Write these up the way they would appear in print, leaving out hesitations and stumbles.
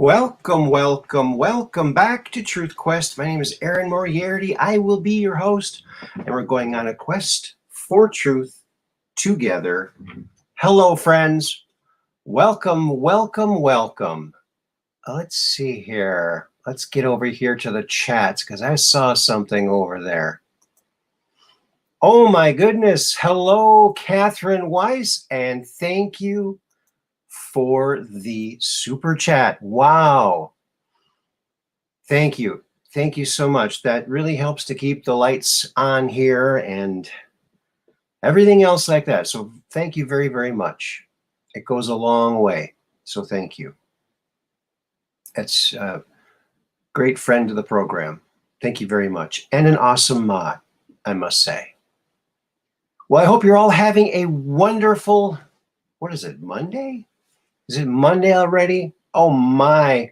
Welcome, welcome, welcome back to Truth Quest. My name is Aaron Moriarity. I will be your host, and we're going on a quest for truth together. Hello, friends. Welcome, welcome, welcome. Let's see here. Let's get over here to the chats because I saw something over there. Oh my goodness. Hello, Catherine Weiss, and thank you for the super chat. Wow. Thank you. Thank you so much. That really helps to keep the lights on here and everything else like that. So thank you very, very much. It goes a long way. So thank you. That's a great friend of the program. Thank you very much. And an awesome mod, I must say. Well, I hope you're all having a wonderful, what is it, Monday? Is it Monday already? Oh my.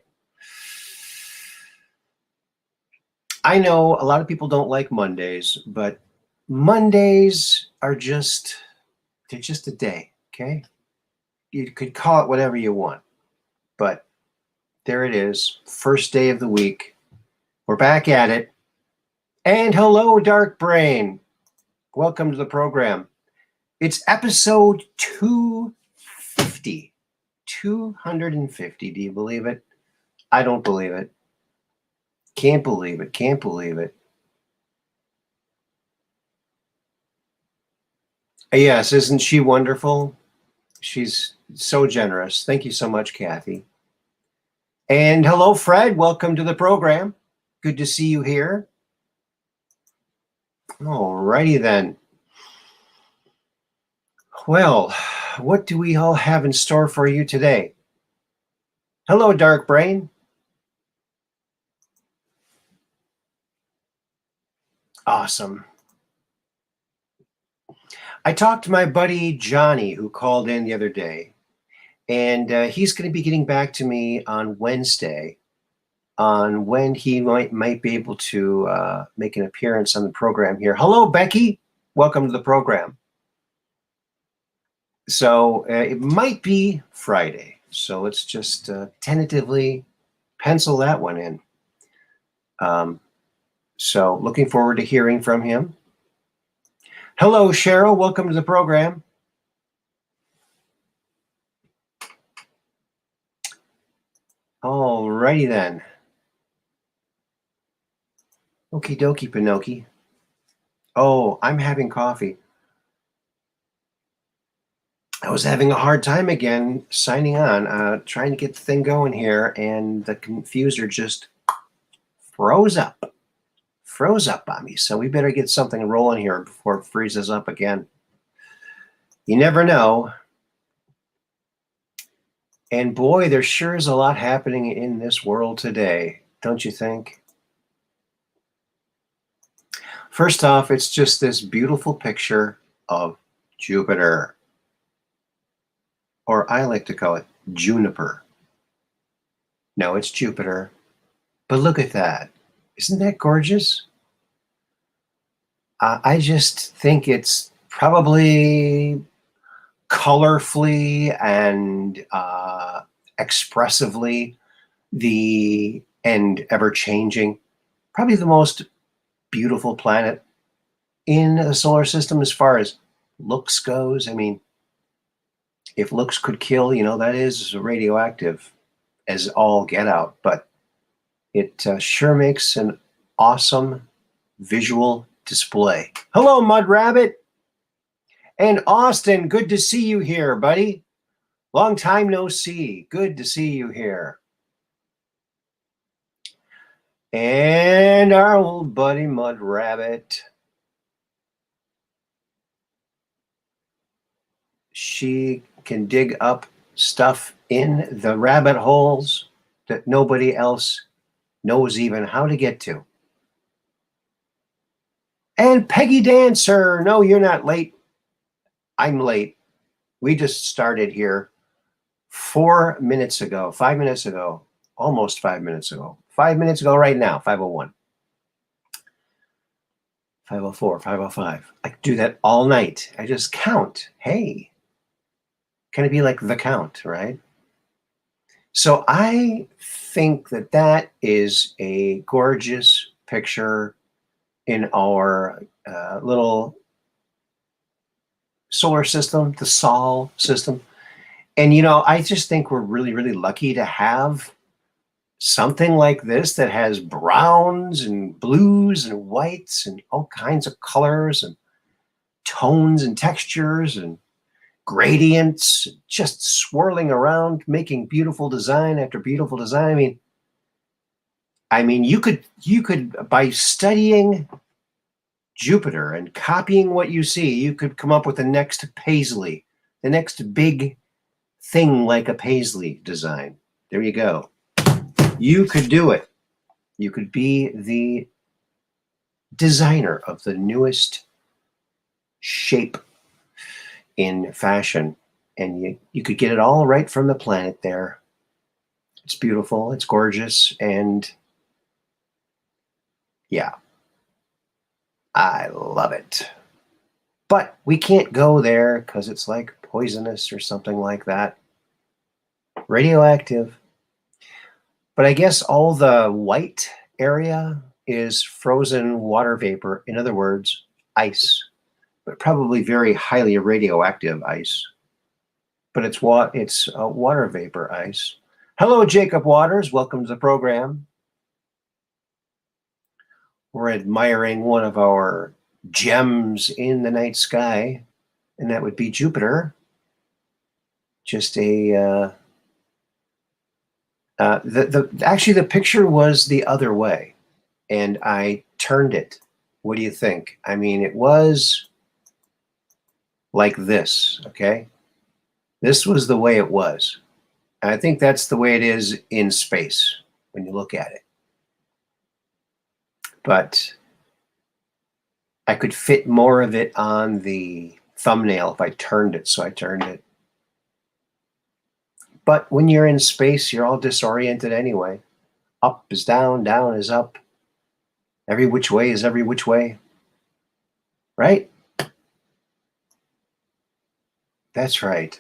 I know a lot of people don't like Mondays, but Mondays are they're just a day, okay? You could call it whatever you want, but there it is, first day of the week. We're back at it. And hello, Dark Brain. Welcome to the program. It's episode 250. 250, do you believe it? I don't believe it. Can't believe it. Can't believe it. Yes, isn't she wonderful? She's so generous. Thank you so much, Kathy. And hello, Fred. Welcome to the program. Good to see you here. All righty then. Well, what do we all have in store for you today? Hello, Dark Brain. Awesome. I talked to my buddy Johnny, who called in the other day, and he's going to be getting back to me on Wednesday on when he might be able to make an appearance on the program here. Hello, Becky. Welcome to the program. So it might be Friday. So let's just tentatively pencil that one in. So looking forward to hearing from him. Hello, Cheryl. Welcome to the program. All righty then. Okie dokie, Pinocchio. Oh, I'm having coffee. I was having a hard time again signing on, trying to get the thing going here, and the confuser just froze up on me. So we better get something rolling here before it freezes up again. You never know. And boy, there sure is a lot happening in this world today, don't you think? First off, it's just this beautiful picture of Jupiter. Or I like to call it juniper. No, it's Jupiter. But look at that. Isn't that gorgeous? I just think it's probably colorfully and expressively and ever-changing, probably the most beautiful planet in the solar system as far as looks goes. I mean, if looks could kill, that is radioactive as all get out, but it sure makes an awesome visual display. Hello, Mud Rabbit. And Austin, good to see you here, buddy. Long time no see. Good to see you here. And our old buddy Mud Rabbit. She can dig up stuff in the rabbit holes that nobody else knows even how to get to. And Peggy Dancer, no, you're not late. I'm late. We just started here 5 minutes ago, almost 5 minutes ago. 5 minutes ago right now, 5:01. 5:04, 5:05. I do that all night. I just count. Hey. Kind of be like the count, right? So I think that that is a gorgeous picture in our little solar system, the Sol system. And, I just think we're really, really lucky to have something like this that has browns and blues and whites and all kinds of colors and tones and textures and gradients just swirling around, making beautiful design after beautiful design. I mean, you could by studying Jupiter and copying what you see, you could come up with the next Paisley, the next big thing like a Paisley design. There you go. You could do it. You could be the designer of the newest shape in fashion, and you could get it all right from the planet there. It's beautiful, it's gorgeous, and yeah, I love it. But we can't go there because it's like poisonous or something like that. Radioactive. But I guess all the white area is frozen water vapor. In other words, ice, but probably very highly radioactive ice. But it's water vapor ice. Hello, Jacob Waters. Welcome to the program. We're admiring one of our gems in the night sky, and that would be Jupiter. Just actually the picture was the other way, and I turned it. What do you think? I mean, it was like this, okay? This was the way it was. And I think that's the way it is in space when you look at it. But I could fit more of it on the thumbnail if I turned it, so I turned it. But when you're in space, you're all disoriented anyway. Up is down, down is up. Every which way is every which way. Right? That's right.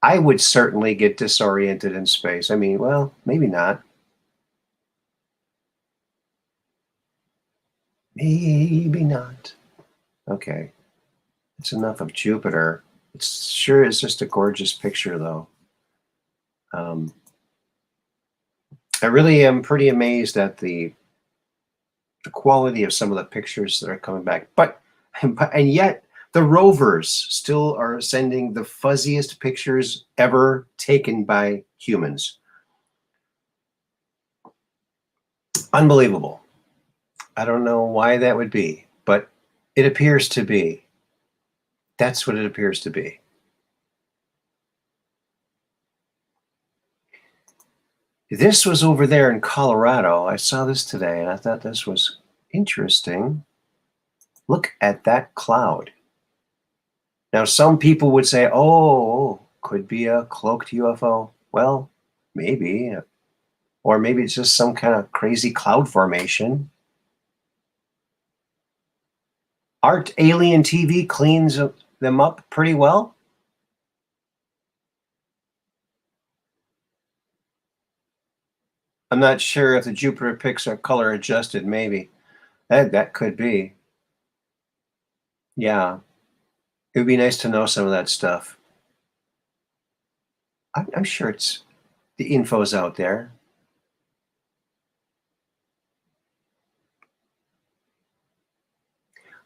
I would certainly get disoriented in space. I mean, well, maybe not. Maybe not. Okay. That's enough of Jupiter. It sure is just a gorgeous picture, though. I really am pretty amazed at the quality of some of the pictures that are coming back. And yet the rovers still are sending the fuzziest pictures ever taken by humans. Unbelievable. I don't know why that would be, but it appears to be. That's what it appears to be. This was over there in Colorado. I saw this today, and I thought this was interesting. Look at that cloud. Now, some people would say, oh, could be a cloaked UFO. Well, maybe. Or maybe it's just some kind of crazy cloud formation. Art Alien TV cleans them up pretty well. I'm not sure if the Jupiter pics are color adjusted, maybe. That could be. Yeah. It would be nice to know some of that stuff. I'm sure the info's out there.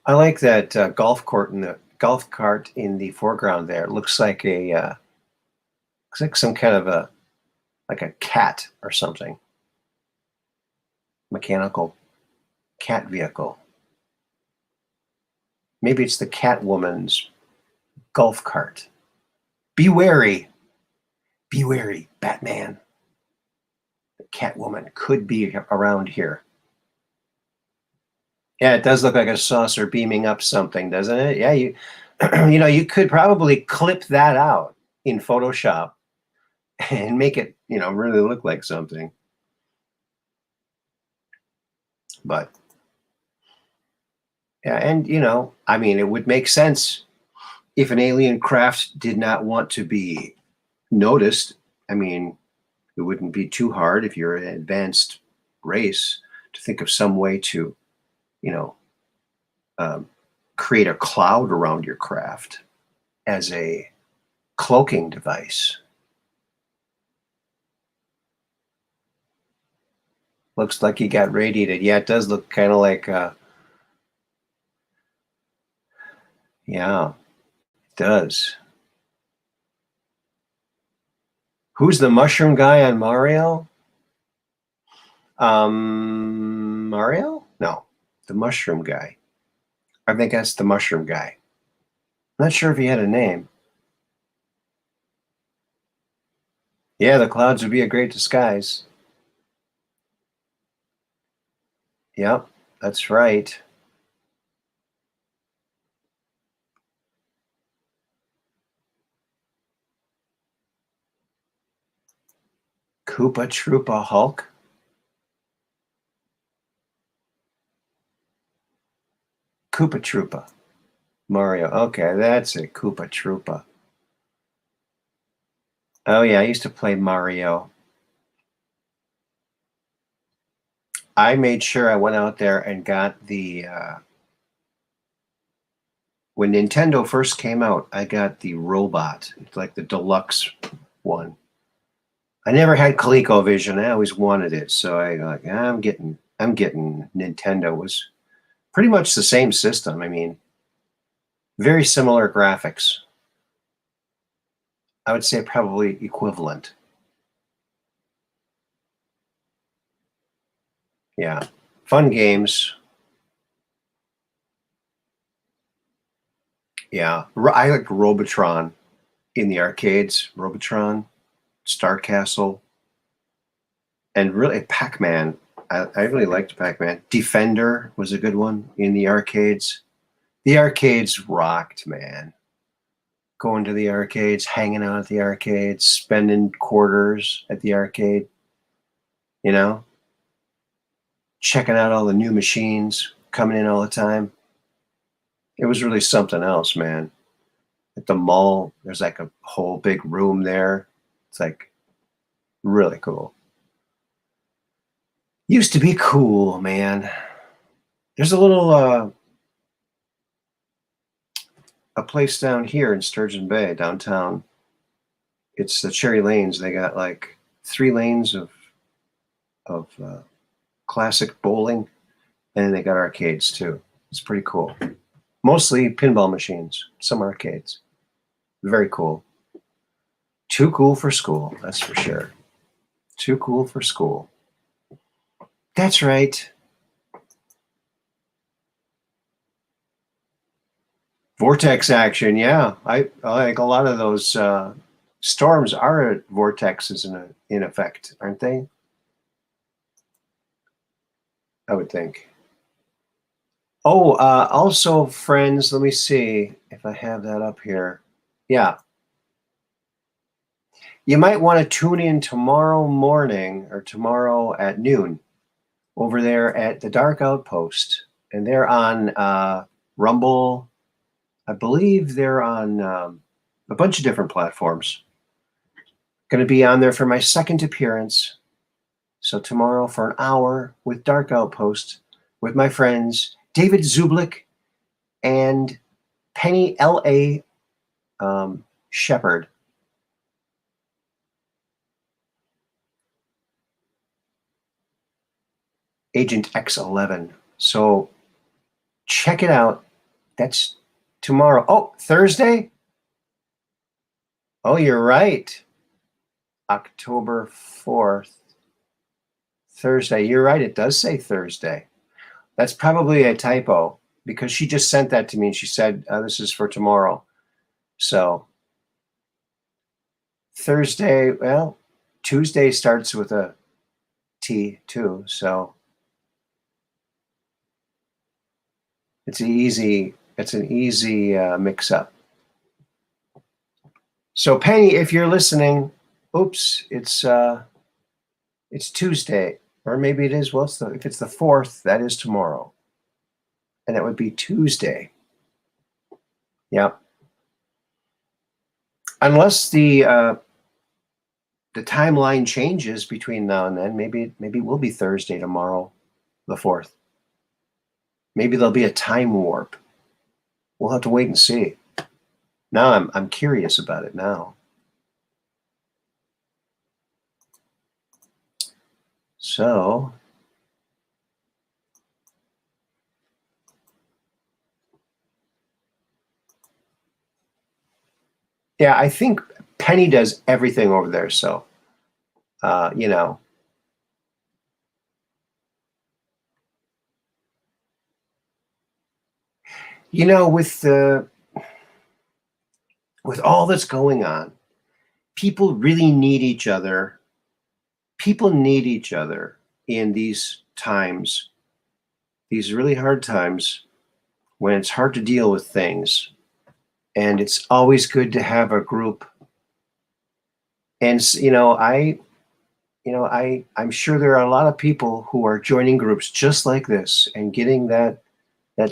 I like that golf cart in the foreground there. It looks like some kind of like a cat or something. Mechanical cat vehicle. Maybe it's the Catwoman's golf cart. Be wary. Be wary, Batman. The Catwoman could be around here. Yeah, it does look like a saucer beaming up something, doesn't it? Yeah, you could probably clip that out in Photoshop and make it, really look like something. But yeah, and I mean, it would make sense if an alien craft did not want to be noticed. I mean, it wouldn't be too hard if you're an advanced race to think of some way to, you know, create a cloud around your craft as a cloaking device. Looks like you got radiated. Yeah, it does look kind of like, yeah, it does. Who's the mushroom guy on Mario? Mario? No, the mushroom guy. I think that's the mushroom guy. I'm not sure if he had a name. Yeah, the clouds would be a great disguise. Yep, that's right. Koopa Troopa Hulk? Koopa Troopa. Mario. Okay, that's it. Koopa Troopa. Oh, yeah, I used to play Mario. I made sure I went out there and got the when Nintendo first came out, I got the robot. It's like the deluxe one. I never had ColecoVision. I always wanted it, so I'm getting Nintendo. It was pretty much the same system. I mean, very similar graphics. I would say probably equivalent. Yeah, fun games. Yeah, I like Robotron in the arcades. Robotron, Star Castle, and really Pac-Man. I really liked Pac-Man. Defender was a good one in the arcades. The arcades rocked, man. Going to the arcades, hanging out at the arcades, spending quarters at the arcade, you know, checking out all the new machines coming in all the time. It was really something else, man. At the mall, there's like a whole big room there. It's like really cool. Used to be cool, man. There's a little a place down here in Sturgeon Bay, downtown. It's the Cherry Lanes. They got like 3 lanes of classic bowling, and they got arcades too. It's pretty cool. Mostly pinball machines, some arcades. Very cool. Too cool for school, that's for sure. Too cool for school. That's right. Vortex action, yeah. I like a lot of those storms are vortexes in effect, aren't they? I would think. Oh, also, friends, let me see if I have that up here. Yeah. You might want to tune in tomorrow morning or tomorrow at noon over there at the Dark Outpost. And they're on Rumble. I believe they're on a bunch of different platforms. Going to be on there for my second appearance. So tomorrow for an hour with Dark Outpost with my friends David Zublik and Penny L.A. Shepherd. Agent X11. So check it out. That's tomorrow. Oh, Thursday? Oh, you're right. October 4th. Thursday. You're right. It does say Thursday. That's probably a typo because she just sent that to me and she said, this is for tomorrow. So Thursday, well, Tuesday starts with a T too. So it's an easy mix up. So Penny, if you're listening, oops, it's Tuesday, or maybe it is. Well, if it's the 4th, that is tomorrow, and that would be Tuesday. Yep. Unless the the timeline changes between now and then. Maybe it will be Thursday tomorrow, the 4th. Maybe there'll be a time warp. We'll have to wait and see. Now I'm curious about it now. So yeah, I think Penny does everything over there. So, you know, with all that's going on, people really need each other. People need each other in these times, these really hard times when it's hard to deal with things. And it's always good to have a group. And I'm sure there are a lot of people who are joining groups just like this and getting that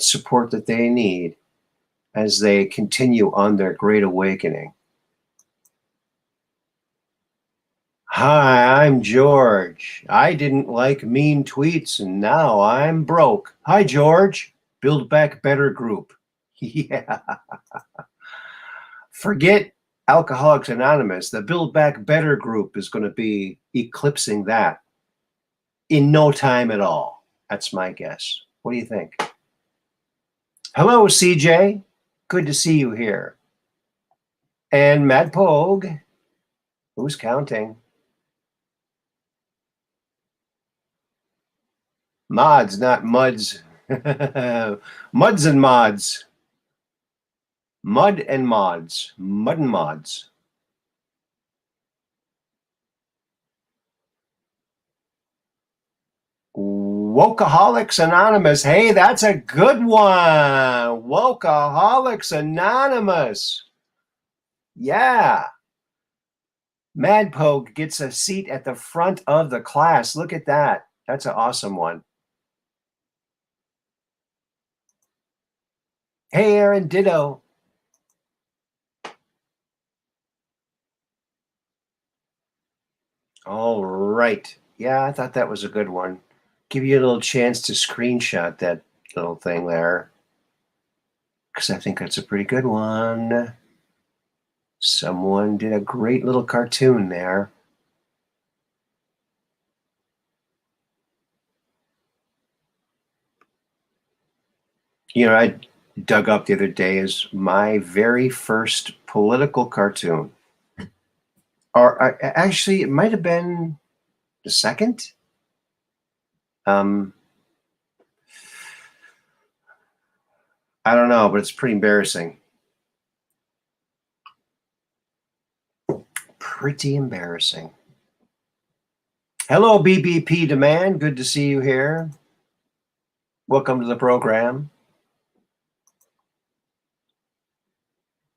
support that they need as they continue on their great awakening. Hi, I'm George. I didn't like mean tweets and now I'm broke. Hi, George. Build Back Better group. Yeah. Forget Alcoholics Anonymous. The Build Back Better group is going to be eclipsing that in no time at all. That's my guess. What do you think? Hello, CJ. Good to see you here. And Mad Pogue. Who's counting? Mods, not muds. Muds and mods. Mud and mods. Mud and mods. Wokeaholics Anonymous. Hey, that's a good one. Wokeaholics Anonymous. Yeah. Mad Pogue gets a seat at the front of the class. Look at that. That's an awesome one. Hey, Aaron, ditto. All right. Yeah, I thought that was a good one. Give you a little chance to screenshot that little thing there, because I think that's a pretty good one. Someone did a great little cartoon there. You know, I dug up the other day is my very first political cartoon. Or actually, it might have been the second. I don't know, but it's pretty embarrassing. Pretty embarrassing. Hello, BBP Demand. Good to see you here. Welcome to the program.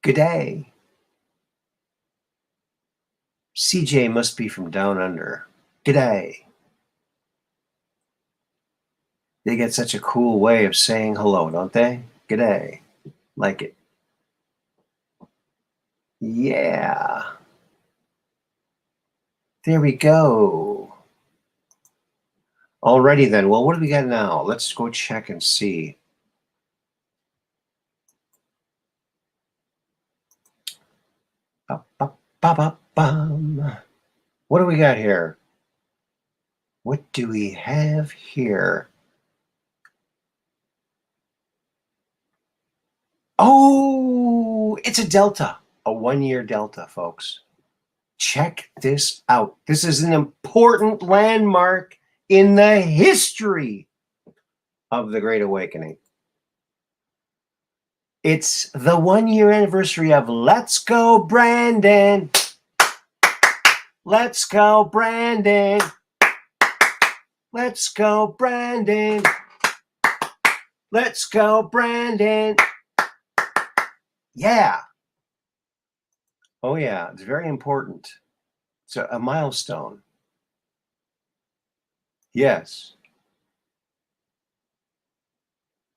Good day. CJ must be from down under. Good day. They get such a cool way of saying hello, don't they? Good day. Like it. Yeah. There we go. Alrighty then. Well, what do we got now? Let's go check and see. What do we got here? What do we have here? Oh, it's a delta, a 1-year delta, folks. Check this out. This is an important landmark in the history of the Great Awakening. It's the 1-year anniversary of Let's Go, Brandon. Let's go, Brandon. Let's go, Brandon. Let's go, Brandon. Yeah. Oh, yeah. It's very important. It's a milestone. Yes.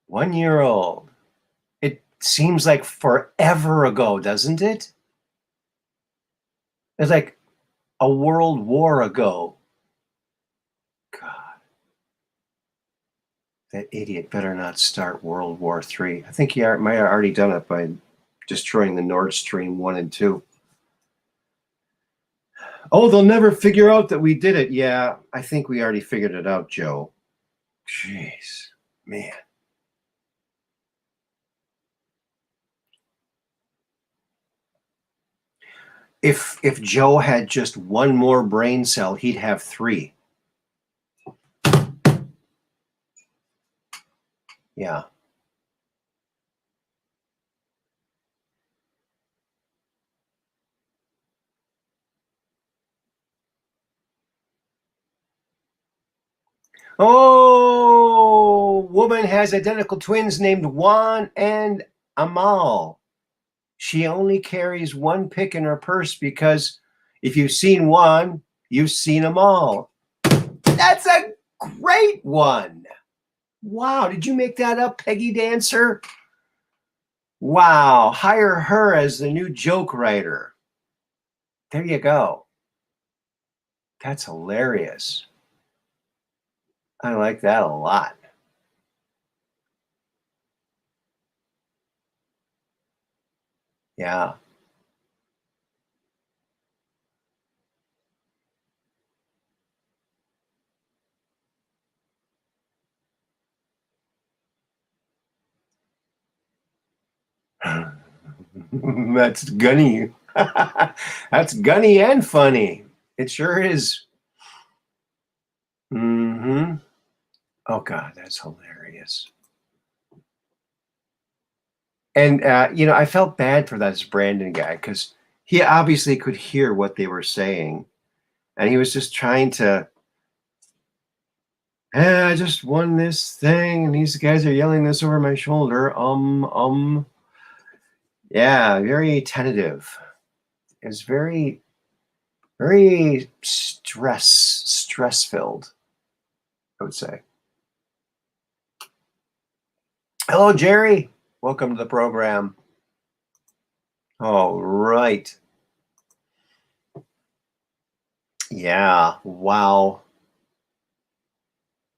1 year old. It seems like forever ago, doesn't it? It's like a world war ago. God, that idiot better not start World War III. I think he might have already done it by destroying the Nord Stream 1 and 2. Oh, they'll never figure out that we did it. Yeah, I think we already figured it out, Joe. Jeez, man. If Joe had just one more brain cell, he'd have 3. Yeah. Oh, woman has identical twins named Juan and Amal. She only carries one pick in her purse because if you've seen one, you've seen them all. That's a great one. Wow, did you make that up, Peggy Dancer? Wow, hire her as the new joke writer. There you go. That's hilarious. I like that a lot. Yeah. That's gunny. That's gunny and funny. It sure is. Mm-hmm. Oh, God, that's hilarious. And, I felt bad for that Brandon guy because he obviously could hear what they were saying. And he was just trying to, I just won this thing. And these guys are yelling this over my shoulder. Yeah, very tentative. It's very, very stress-filled, I would say. Hello, Jerry. Welcome to the program. All right. Yeah, wow.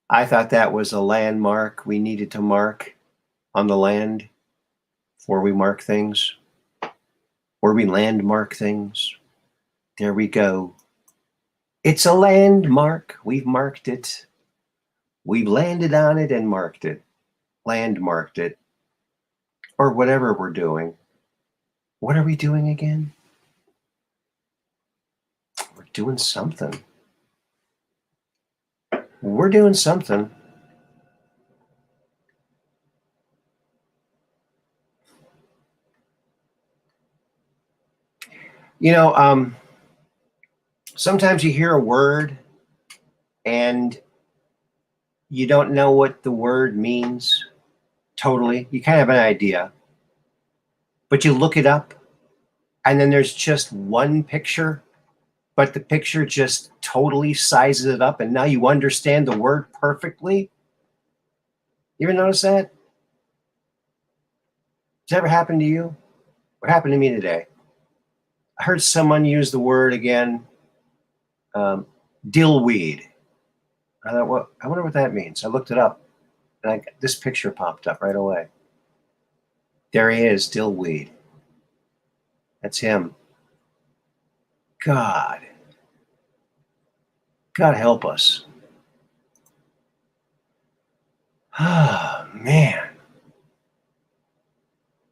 I thought that was a landmark we needed to mark on the land where we mark things, where we landmark things. There we go. It's a landmark. We've marked it. We've landed on it and marked it. Landmarked it. Or whatever we're doing. What are we doing again? We're doing something. We're doing something. Sometimes you hear a word and you don't know what the word means totally. You kind of have an idea, but you look it up and then there's just one picture, but the picture just totally sizes it up and now you understand the word perfectly. You ever notice that? Does that ever happen to you? What happened to me today? I heard someone use the word again, dillweed. I thought, well, I wonder what that means. I looked it up, and this picture popped up right away. There he is, dillweed. That's him. God help us. Ah, man.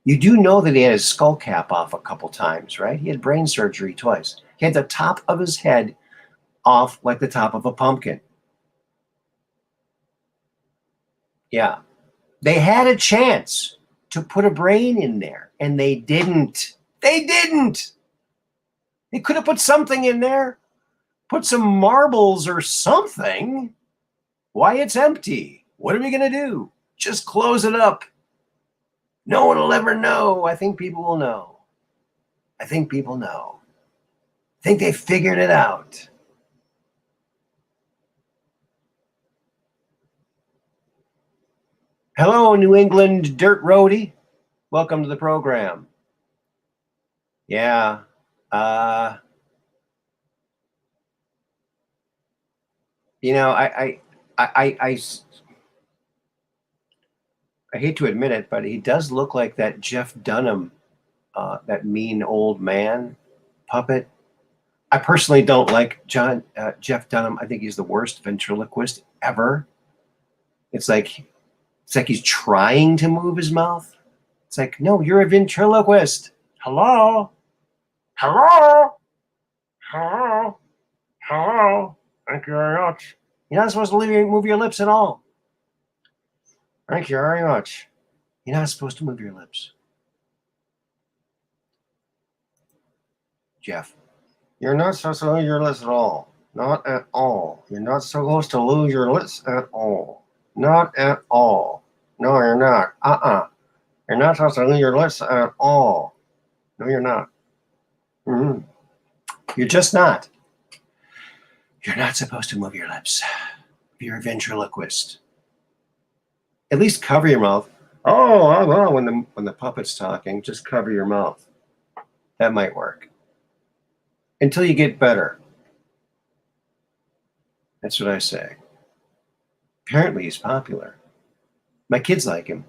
You do know that he had his skull cap off a couple times, right? He had brain surgery twice. He had the top of his head off like the top of a pumpkin. Yeah. They had a chance to put a brain in there, and they didn't. They didn't. They could have put something in there, put some marbles or something. Why, it's empty. What are we going to do? Just close it up. No one will ever know. I think people will know. I think people know. I think they figured it out. Hello, New England Dirt Roadie. Welcome to the program. Yeah. You know, I hate to admit it, but he does look like that Jeff Dunham, that mean old man puppet. I personally don't like Jeff Dunham. I think he's the worst ventriloquist ever. It's like he's trying to move his mouth. It's like, no, you're a ventriloquist. Hello, hello, hello, hello. Thank you very much. You're not supposed to move your lips at all. Thank you very much. You're not supposed to move your lips. Jeff, you're not supposed to lose your lips at all. Not at all. You're not supposed to lose your lips at all. Not at all. No, you're not. You're not supposed to lose your lips at all. No, you're not. Mm-hmm. You're just not. You're not supposed to move your lips. You're a ventriloquist. At least cover your mouth. Oh, well, when the puppet's talking, just cover your mouth. That might work. Until you get better. That's what I say. Apparently he's popular. My kids like him.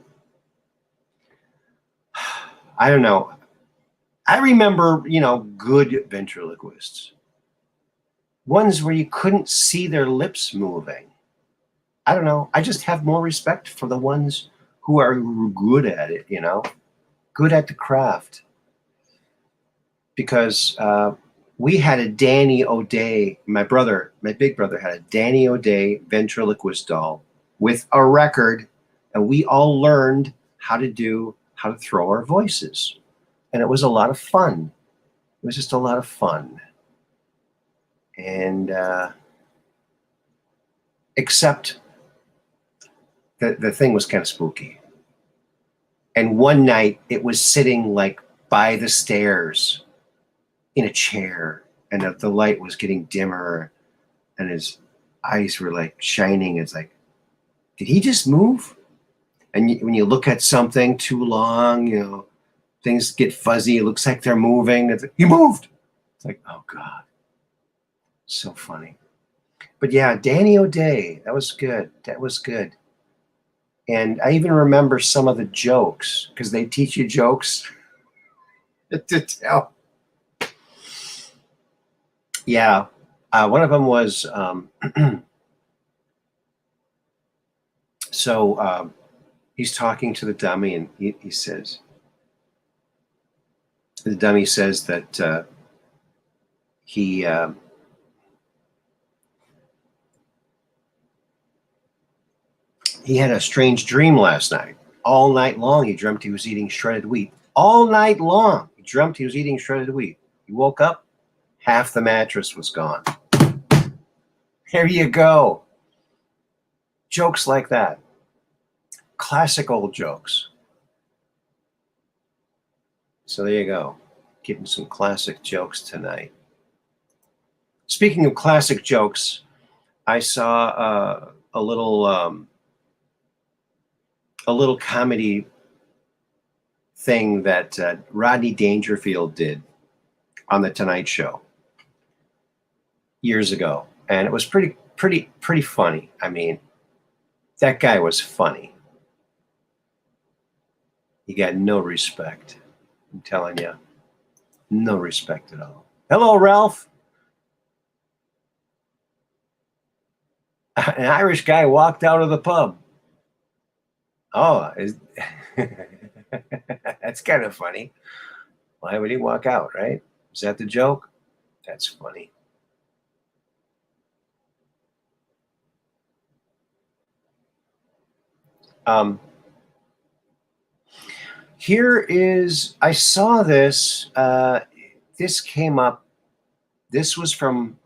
I don't know. I remember, good ventriloquists. Ones where you couldn't see their lips moving. I don't know. I just have more respect for the ones who are good at it, good at the craft. Because we had a Danny O'Day, my big brother had a Danny O'Day ventriloquist doll with a record, and we all learned how to throw our voices. And it was a lot of fun. It was just a lot of fun. And except the thing was kind of spooky. And one night it was sitting like by the stairs in a chair, and the light was getting dimmer, and his eyes were like shining. It's like, did he just move? And when you look at something too long, things get fuzzy. It looks like they're moving. It's like, he moved. It's like, oh God, so funny. But yeah, Danny O'Day, that was good. That was good. And I even remember some of the jokes, because they teach you jokes to tell. Yeah, one of them was, so he's talking to the dummy, and he says, the dummy says that he had a strange dream last night. All night long, he dreamt he was eating shredded wheat. All night long, he dreamt he was eating shredded wheat. He woke up, half the mattress was gone. There you go. Jokes like that. Classic old jokes. So there you go. Giving some classic jokes tonight. Speaking of classic jokes, I saw a little comedy thing that Rodney Dangerfield did on the Tonight Show years ago, and it was pretty funny. I mean, that guy was funny. He got no respect. I'm telling you, no respect at all. Hello, Ralph. An Irish guy walked out of the pub. Oh, that's kind of funny. Why would he walk out, right? Is that the joke? That's funny. Here is, I saw this. This came up. This was from,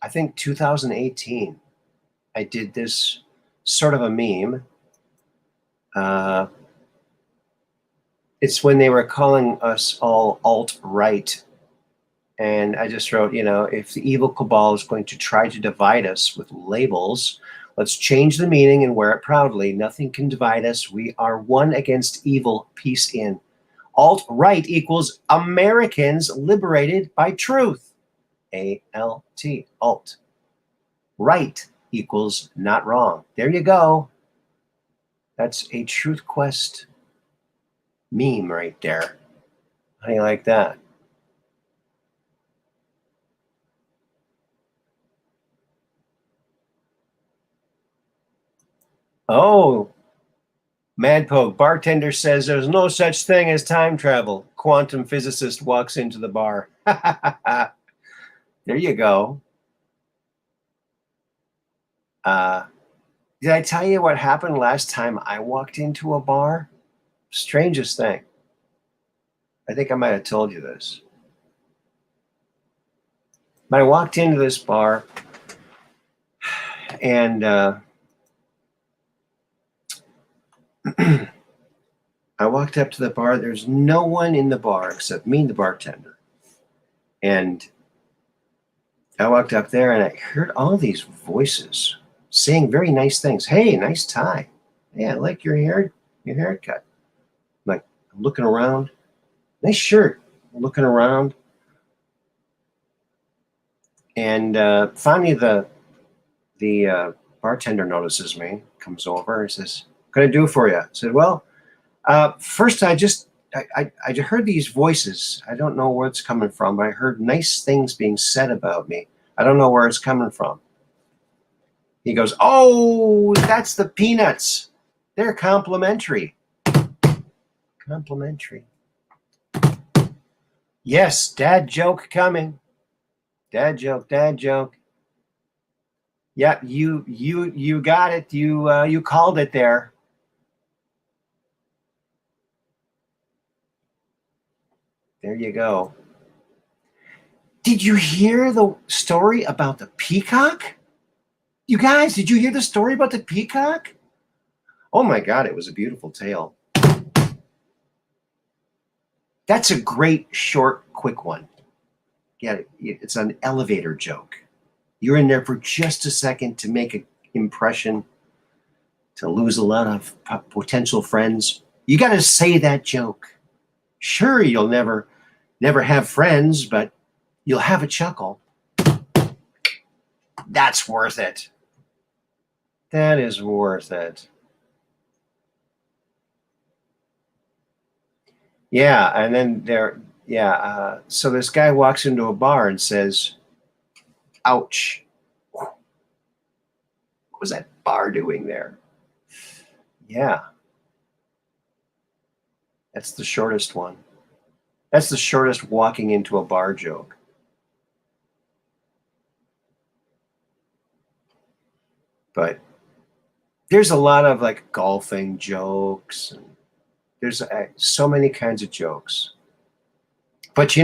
I think, 2018. I did this sort of a meme. It's when they were calling us all alt-right. And I just wrote, if the evil cabal is going to try to divide us with labels, let's change the meaning and wear it proudly. Nothing can divide us. We are one against evil. Peace in. Alt-right equals Americans liberated by truth. A-L-T. Alt. Right equals not wrong. There you go. That's a Truth Quest meme right there. How do you like that? Oh, Madpoke, bartender says there's no such thing as time travel. Quantum physicist walks into the bar. There you go. Did I tell you what happened last time I walked into a bar? Strangest thing. I think I might have told you this. But I walked into this bar and I walked up to the bar. There's no one in the bar except me and the bartender. And I walked up there and I heard all these voices saying very nice things. Hey, nice tie. Yeah, I like your haircut. I'm looking around. Nice shirt. I'm looking around. And finally the bartender notices me, comes over and says, "What can I do for you?" I said, "Well, first I heard these voices. I don't know where it's coming from, but I heard nice things being said about me. I don't know where it's coming from." He goes, "Oh, that's the peanuts. They're complimentary." Complimentary. Yes, dad joke coming. Dad joke, dad joke. Yeah, you got it. You called it there. There you go. Did you hear the story about the peacock? You guys, did you hear the story about the peacock? Oh my God, it was a beautiful tale. That's a great, short, quick one. Yeah, it's an elevator joke. You're in there for just a second to make an impression, to lose a lot of potential friends. You got to say that joke. Sure, you'll never have friends, but you'll have a chuckle. That's worth it. That is worth it. Yeah, and then so this guy walks into a bar and says, "Ouch. What was that bar doing there?" Yeah, that's the shortest one. That's the shortest walking into a bar joke. But there's a lot of like golfing jokes, and there's so many kinds of jokes. But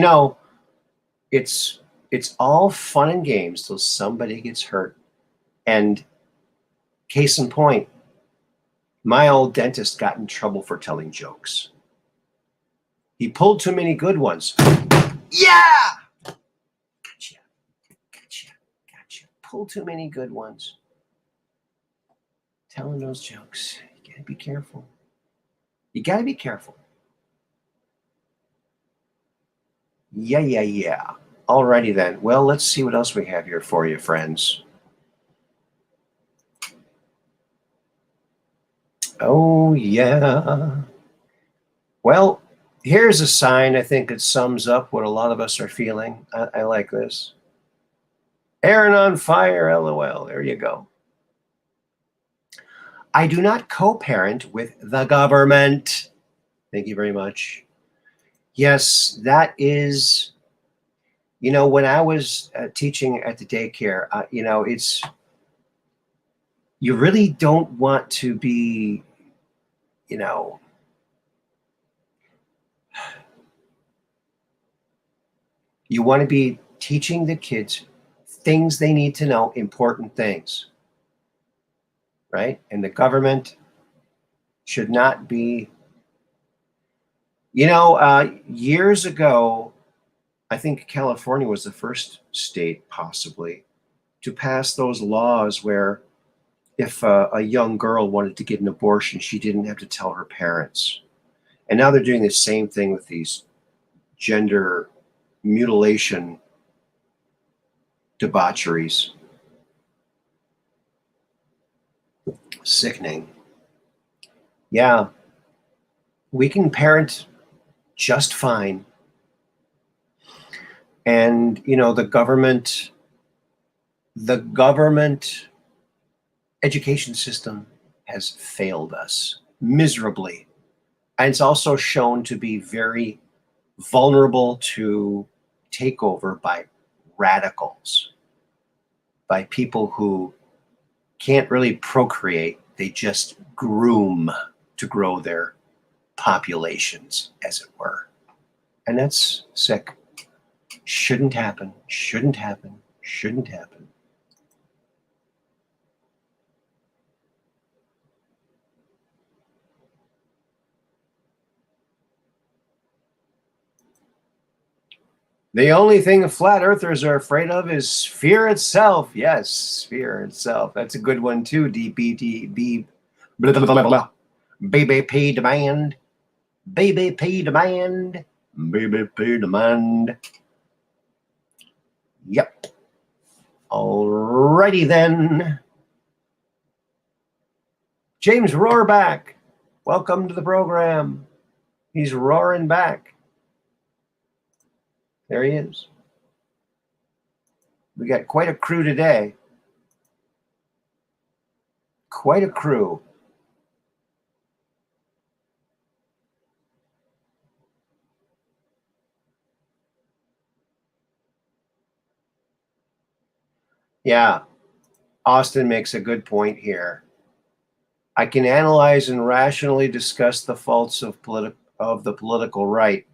it's all fun and games till somebody gets hurt. And case in point, my old dentist got in trouble for telling jokes. He pulled too many good ones. Yeah! Gotcha. Pulled too many good ones. Telling those jokes. You gotta be careful. You gotta be careful. Yeah. Alrighty then. Well, let's see what else we have here for you, friends. Oh, yeah. Well, here's a sign I think it sums up what a lot of us are feeling. I like this. Aaron on fire, LOL. There you go. I do not co-parent with the government. Thank you very much. Yes, that is, when I was teaching at the daycare, it's, you really don't want to be, you want to be teaching the kids things they need to know, important things, right? And the government should not be, years ago, I think California was the first state possibly to pass those laws where if a young girl wanted to get an abortion, she didn't have to tell her parents. And now they're doing the same thing with these gender mutilation debaucheries. Sickening. Yeah, we can parent just fine. And, the government education system has failed us miserably. And it's also shown to be very vulnerable to takeover by radicals, by people who can't really procreate. They just groom to grow their populations, as it were. And that's sick. Shouldn't happen, shouldn't happen, shouldn't happen. The only thing the flat earthers are afraid of is fear itself. Yes, fear itself. That's a good one too. DPTB. Blah, blah, blah, blah. BBP demand. BBP demand. BBP demand. Yep. Alrighty then. James Roarback, welcome to the program. He's roaring back. There he is. We got quite a crew today. Quite a crew. Yeah, Austin makes a good point here. I can analyze and rationally discuss the faults of the political right,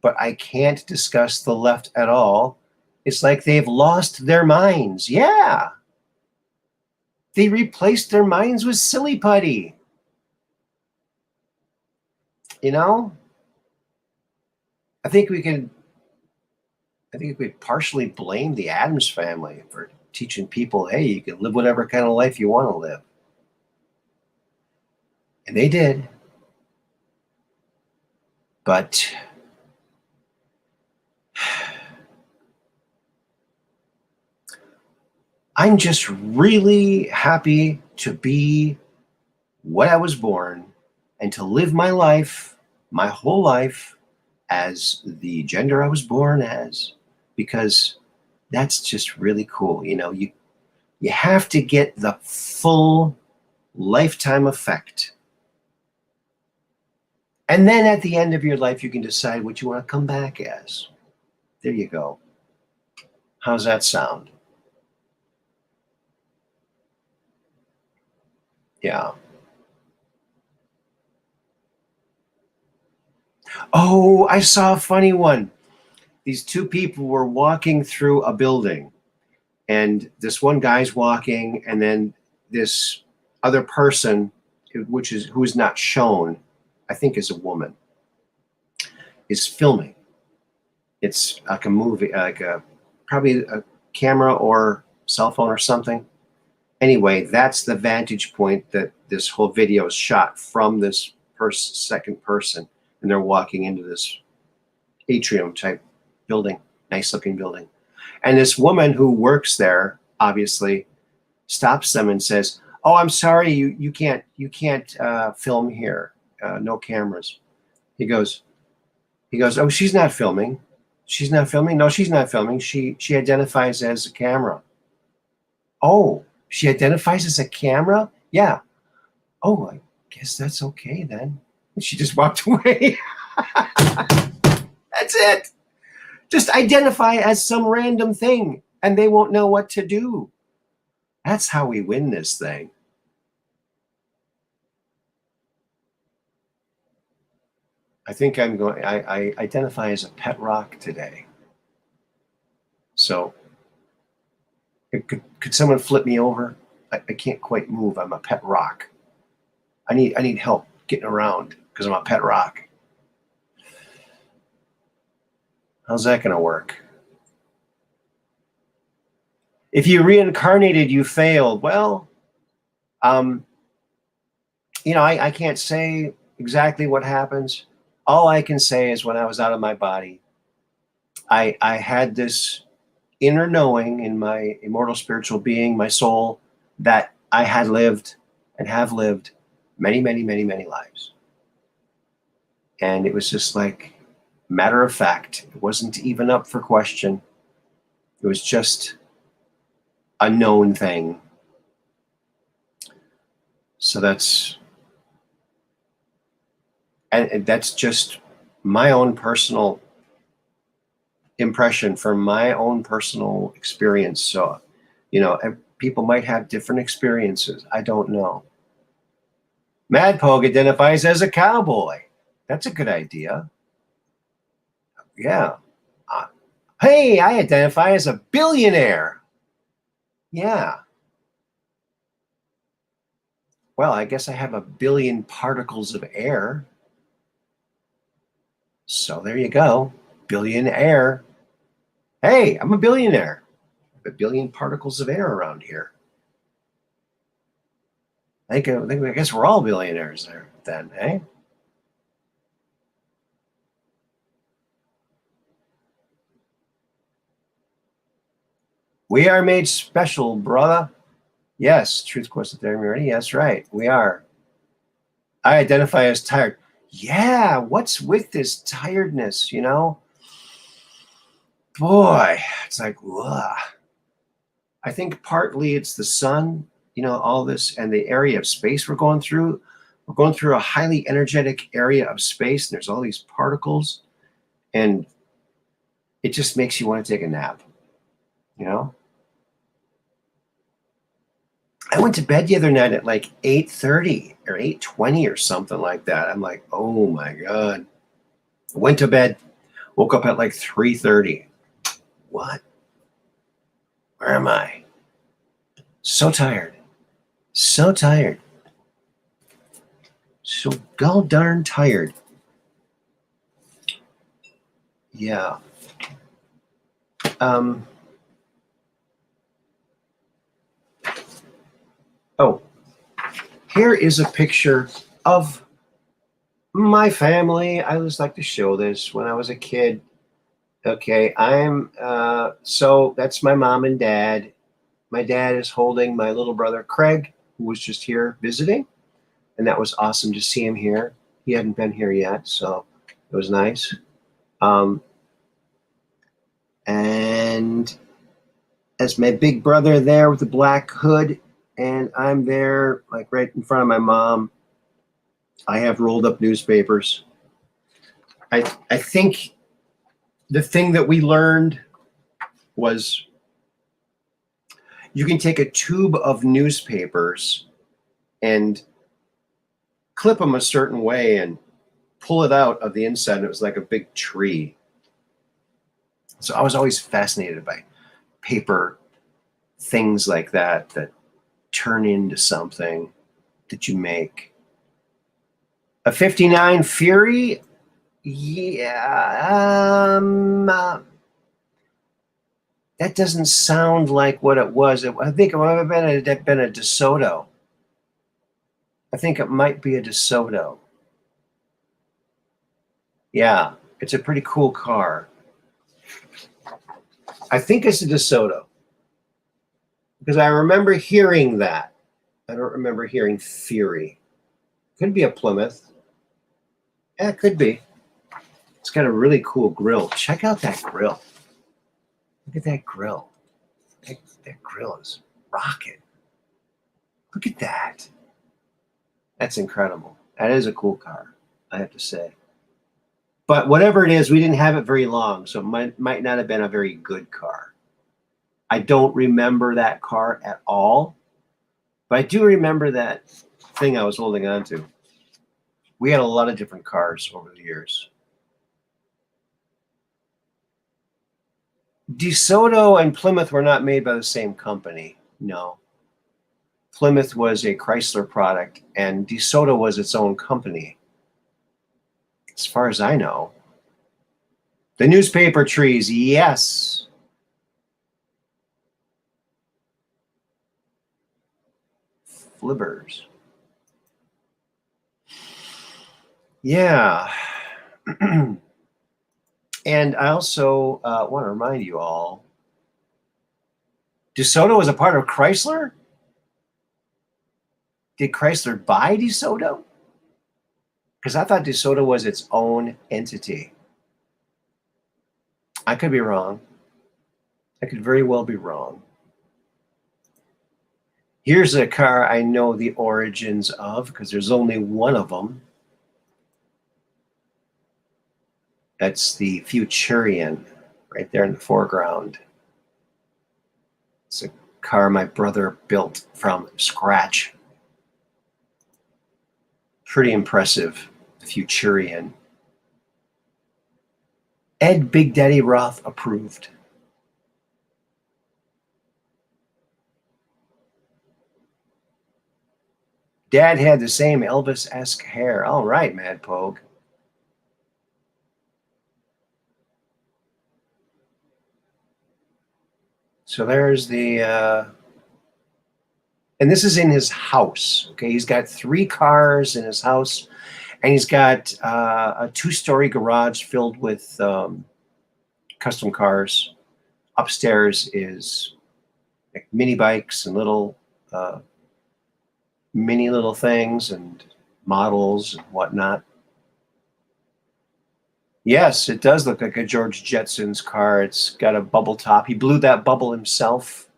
but I can't discuss the left at all. It's like they've lost their minds. Yeah. They replaced their minds with silly putty. I think we could partially blame the Addams family for teaching people, hey, you can live whatever kind of life you want to live. And they did. But I'm just really happy to be what I was born and to live my life, my whole life, as the gender I was born as, because that's just really cool. You have to get the full lifetime effect. And then at the end of your life, you can decide what you want to come back as. There you go. How's that sound? Yeah. Oh, I saw a funny one. These two people were walking through a building, and this one guy's walking, and then this other person, who is not shown, I think is a woman, is filming. It's like a movie, probably a camera or cell phone or something. Anyway, that's the vantage point that this whole video is shot from, this second person, and they're walking into this atrium type building, nice looking building. And this woman who works there obviously stops them and says, "Oh, I'm sorry, you can't film here. No cameras." He goes, "Oh, she's not filming. She's not filming. No, she's not filming. She identifies as a camera." "Oh, she identifies as a camera?" "Yeah." "Oh, I guess that's okay then." And she just walked away. That's it. Just identify as some random thing and they won't know what to do. That's how we win this thing. I think I identify as a pet rock today. So could someone flip me over? I can't quite move. I'm a pet rock. I need help getting around because I'm a pet rock. How's that going to work? If you reincarnated, you failed. Well, I can't say exactly what happens. All I can say is when I was out of my body, I had this inner knowing in my immortal spiritual being, my soul, that I had lived and have lived many, many, many, many lives. And it was just like matter of fact. It wasn't even up for question. It was just a known thing. So that's just my own personal impression from my own personal experience. So, people might have different experiences. I don't know. Mad Pogue identifies as a cowboy. That's a good idea. Yeah. Hey, I identify as a billionaire. Yeah. Well, I guess I have a billion particles of air. So there you go. Billionaire. Hey, I'm a billionaire. I have a billion particles of air around here. I guess we're all billionaires there then, eh? We are made special, brother. Yes, truth quest with Aaron Moriarity. Yes, right. We are. I identify as tired. Yeah, what's with this tiredness, Boy, it's like, ugh. I think partly it's the sun, all this, and the area of space we're going through. We're going through a highly energetic area of space, and there's all these particles, and it just makes you want to take a nap, I went to bed the other night at like 8:30 or 8:20 or something like that. I'm like, oh my God. Went to bed, woke up at like 3:30. What? Where am I? So tired. So tired. So god darn tired. Yeah. Oh, here is a picture of my family. I always like to show this when I was a kid. Okay, so that's my mom and dad. My dad is holding my little brother Craig, who was just here visiting, and that was awesome to see him here. He hadn't been here yet, so it was nice. And as my big brother there with the black hood, and I'm there like right in front of my mom. I have rolled up newspapers. I think the thing that we learned was you can take a tube of newspapers and clip them a certain way and pull it out of the inside, and it was like a big tree. So I was always fascinated by paper things like that turn into something that you make. A 59 Fury? Yeah. That doesn't sound like what it was. I think it might have been a DeSoto. I think it might be a DeSoto. Yeah, it's a pretty cool car. I think it's a DeSoto because I remember hearing that. I don't remember hearing Fury. Could be a Plymouth. Yeah, it could be. It's got a really cool grill. Check out that grill. Look at that grill. That grill is rocking. Look at that. That's incredible. That is a cool car, I have to say. But whatever it is, we didn't have it very long, so it might not have been a very good car. I don't remember that car at all, but I do remember that thing I was holding on to. We had a lot of different cars over the years. DeSoto and Plymouth were not made by the same company. No. Plymouth was a Chrysler product, and DeSoto was its own company, as far as I know. The newspaper trees, yes. Flibbers. Yeah. And I also want to remind you all, DeSoto was a part of Chrysler? did Chrysler buy DeSoto? Because I thought DeSoto was its own entity. I could be wrong. I could very well be wrong. Here's a car I know the origins of because there's only one of them. That's the Futurian right there in the foreground. It's a car my brother built from scratch. Pretty impressive, the Futurian. Ed Big Daddy Roth approved. Dad had the same Elvis-esque hair. All right, Mad Pogue. So there's the, and this is in his house. Okay, he's got 3 cars in his house, and he's got a 2-story garage filled with custom cars. Upstairs is like mini bikes and little mini little things and models and whatnot. Yes, it does look like a George Jetson's car. It's got a bubble top. He blew that bubble himself.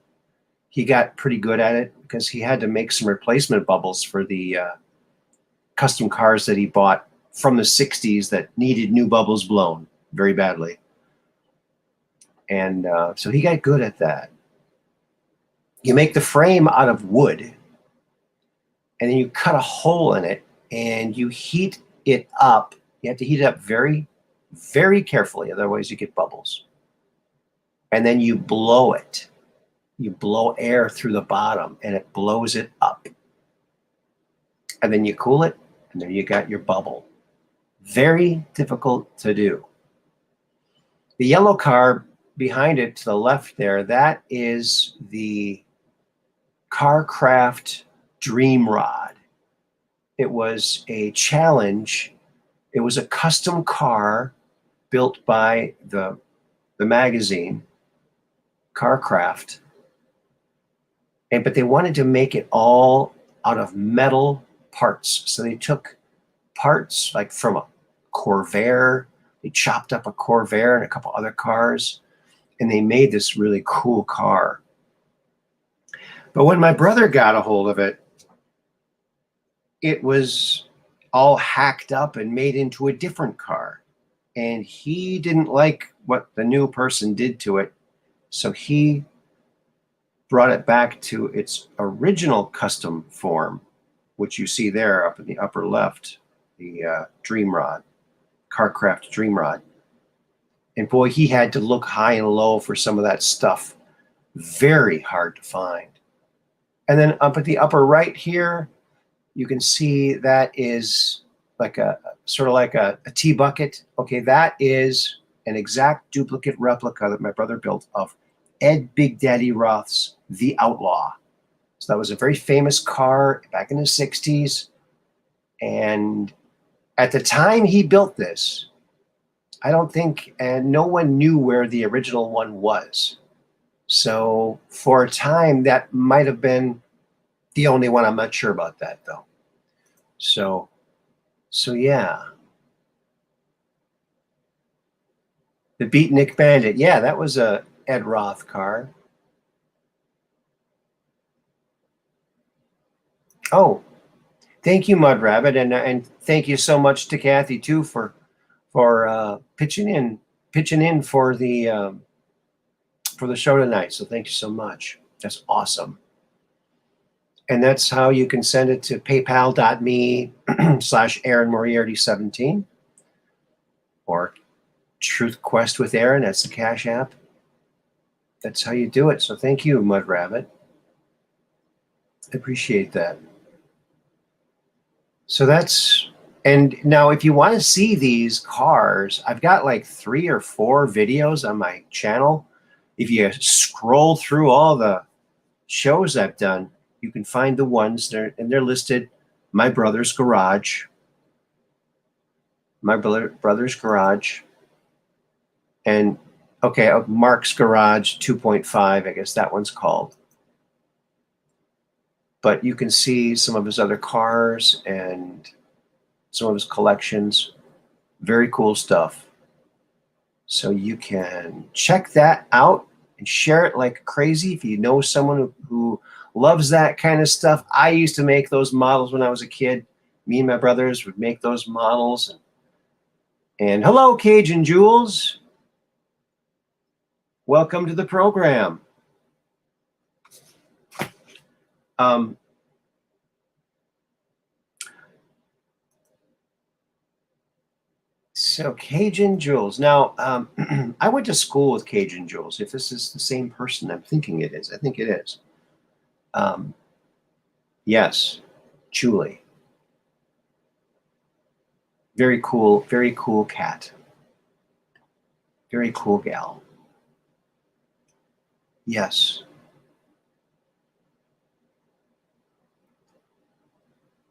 He got pretty good at it because he had to make some replacement bubbles for the custom cars that he bought from the 60s that needed new bubbles blown very badly. And so he got good at that. You make the frame out of wood, and then you cut a hole in it, and you heat it up. You have to heat it up very, very carefully, otherwise you get bubbles. And then you blow it. You blow air through the bottom, and it blows it up. And then you cool it, and there you got your bubble. Very difficult to do. The yellow car behind it to the left there, that is the Carcraft Dream Rod. It was a challenge. It was a custom car built by the magazine, Carcraft. But they wanted to make it all out of metal parts. So they took parts like from a Corvair. They chopped up a Corvair and a couple other cars, and they made this really cool car. But when my brother got a hold of it, it was all hacked up and made into a different car. And he didn't like what the new person did to it. So he brought it back to its original custom form, which you see there up in the upper left, the Dream Rod, Carcraft Dream Rod. And boy, he had to look high and low for some of that stuff. Very hard to find. And then up at the upper right here, you can see that is like a sort of like a tea bucket. Okay, that is an exact duplicate replica that my brother built of Ed Big Daddy Roth's The Outlaw. So that was a very famous car back in the 60s. And at the time he built this, I don't think, and no one knew where the original one was. So for a time, that might have been the only one. I'm not sure about that, though. So yeah. The Beatnik Bandit. Yeah, that was a Ed Roth car. Oh, thank you, Mud Rabbit, and thank you so much to Kathy too for pitching in for the show tonight. So thank you so much. That's awesome. And that's how you can send it to paypal.me/AaronMoriarty17 or truthquestwithaaron. That's the Cash App. That's how you do it. So thank you, Mud Rabbit. I appreciate that. So that's, and now if you want to see these cars, I've got like 3 or 4 videos on my channel. If you scroll through all the shows I've done, you can find the ones there, and they're listed. My Brother's Garage. My Brother's Garage. And okay, Mark's Garage 2.5, I guess that one's called. but you can see some of his other cars and some of his collections. Very cool stuff. So you can check that out and share it like crazy if you know someone who loves that kind of stuff. I used to make those models when I was a kid. Me and my brothers would make those models. And hello, Cajun Jules. Welcome to the program. So Cajun Jules. Now, I went to school with Cajun Jules. If this is the same person I'm thinking it is, I think it is. Yes, Julie. Very cool cat. Very cool gal. Yes.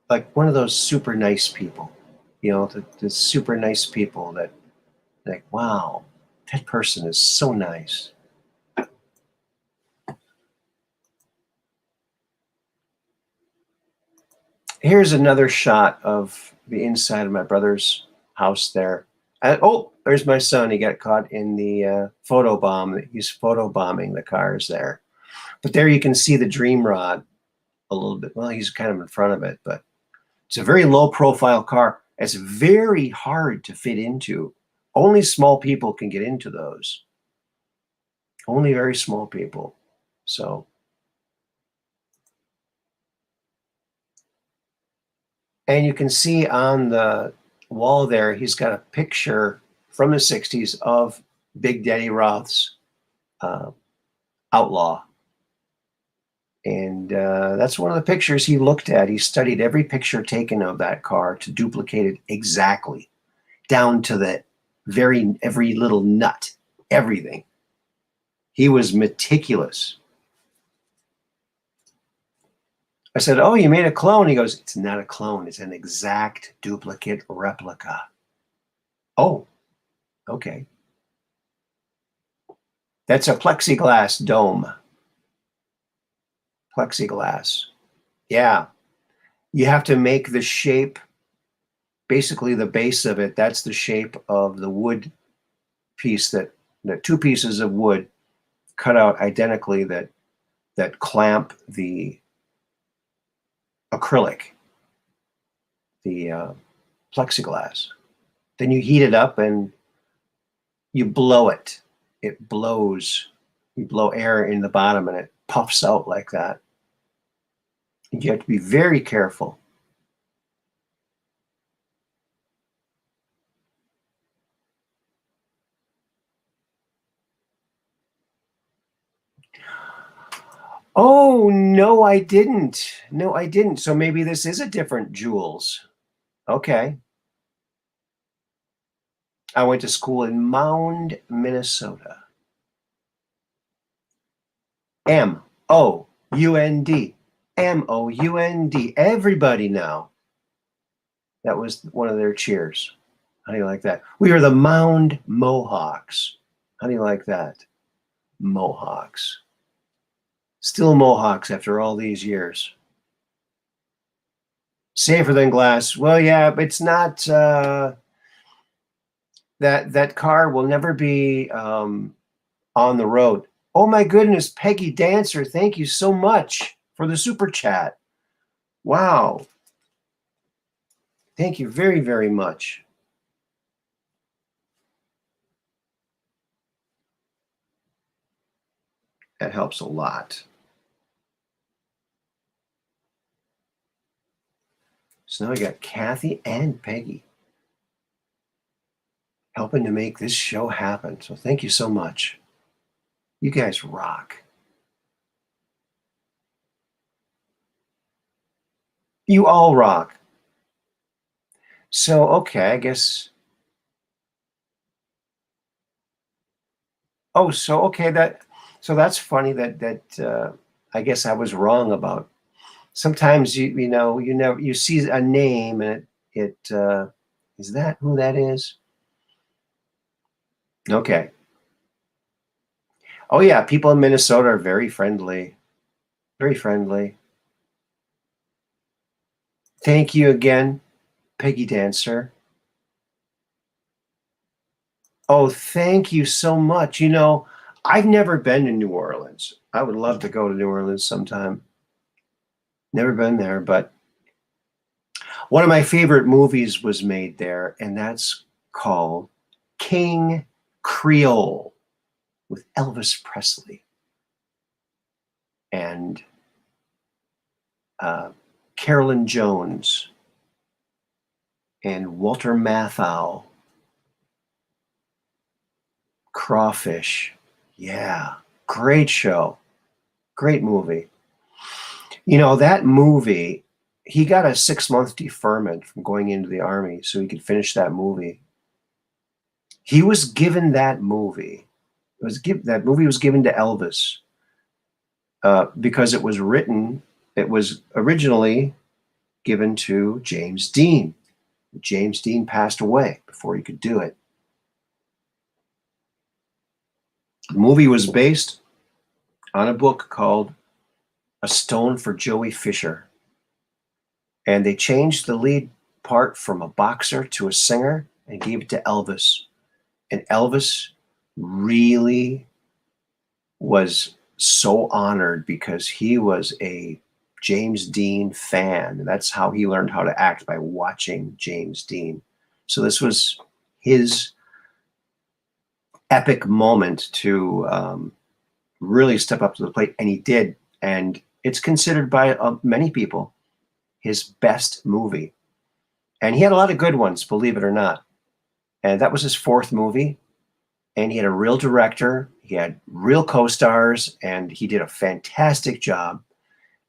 Like one of those super nice people, you know, the super nice people that like, wow, that person is so nice. Here's another shot of the inside of my brother's house there. Oh, there's my son. He got caught in the photo bomb. He's photo bombing the cars there. But there you can see the Dream Rod a little bit. Well, he's kind of in front of it, but it's a very low profile car. It's very hard to fit into. Only small people can get into those. Only very small people. So, and you can see on the wall there, he's got a picture from the 60s of Big Daddy Roth's Outlaw. And that's one of the pictures he looked at. He studied every picture taken of that car to duplicate it exactly, down to the every little nut, everything. He was meticulous. I said, "Oh, you made a clone?" He goes, "It's not a clone. It's an exact duplicate replica." Oh, okay. That's a plexiglass dome. Plexiglass. Yeah. You have to make the shape, basically the base of it, that's the shape of the wood piece the two pieces of wood cut out identically that clamp the acrylic, the plexiglass. Then you heat it up and you blow it. It blows. You blow air in the bottom and it puffs out like that. And you have to be very careful. Oh, no, I didn't. No, I didn't. So maybe this is a different Jules. Okay. I went to school in Mound, Minnesota. M-O-U-N-D. M-O-U-N-D. Everybody now. That was one of their cheers. How do you like that? We are the Mound Mohawks. How do you like that? Mohawks. Still Mohawks after all these years. Safer than glass. Well, yeah, but it's not. That car will never be on the road. Oh my goodness, Peggy Dancer, thank you so much for the super chat. Wow. Thank you very, very much. That helps a lot. So now we got Kathy and Peggy helping to make this show happen. So thank you so much. You guys rock. You all rock. So, okay, I guess. Oh, so, okay, so that's funny that I guess I was wrong about. Sometimes you know, you see a name and it is that who that is? Okay. Oh yeah, people in Minnesota are very friendly. Very friendly. Thank you again, Peggy Dancer. Oh, thank you so much. You know, I've never been to New Orleans. I would love to go to New Orleans sometime. Never been there, but one of my favorite movies was made there, and that's called King Creole with Elvis Presley and Carolyn Jones and Walter Matthau. Crawfish. Yeah, great show. Great movie. You know, that movie, he got a 6-month deferment from going into the Army so he could finish that movie. He was given that movie. That movie was given to Elvis because it was originally given to James Dean. James Dean passed away before he could do it. The movie was based on a book called A Stone for Joey Fisher. And they changed the lead part from a boxer to a singer and gave it to Elvis. And Elvis really was so honored because he was a James Dean fan. And that's how he learned how to act, by watching James Dean. So this was his epic moment to really step up to the plate, and he did. And it's considered by many people his best movie. And he had a lot of good ones, believe it or not. And that was his 4th movie. And he had a real director. He had real co-stars, and he did a fantastic job.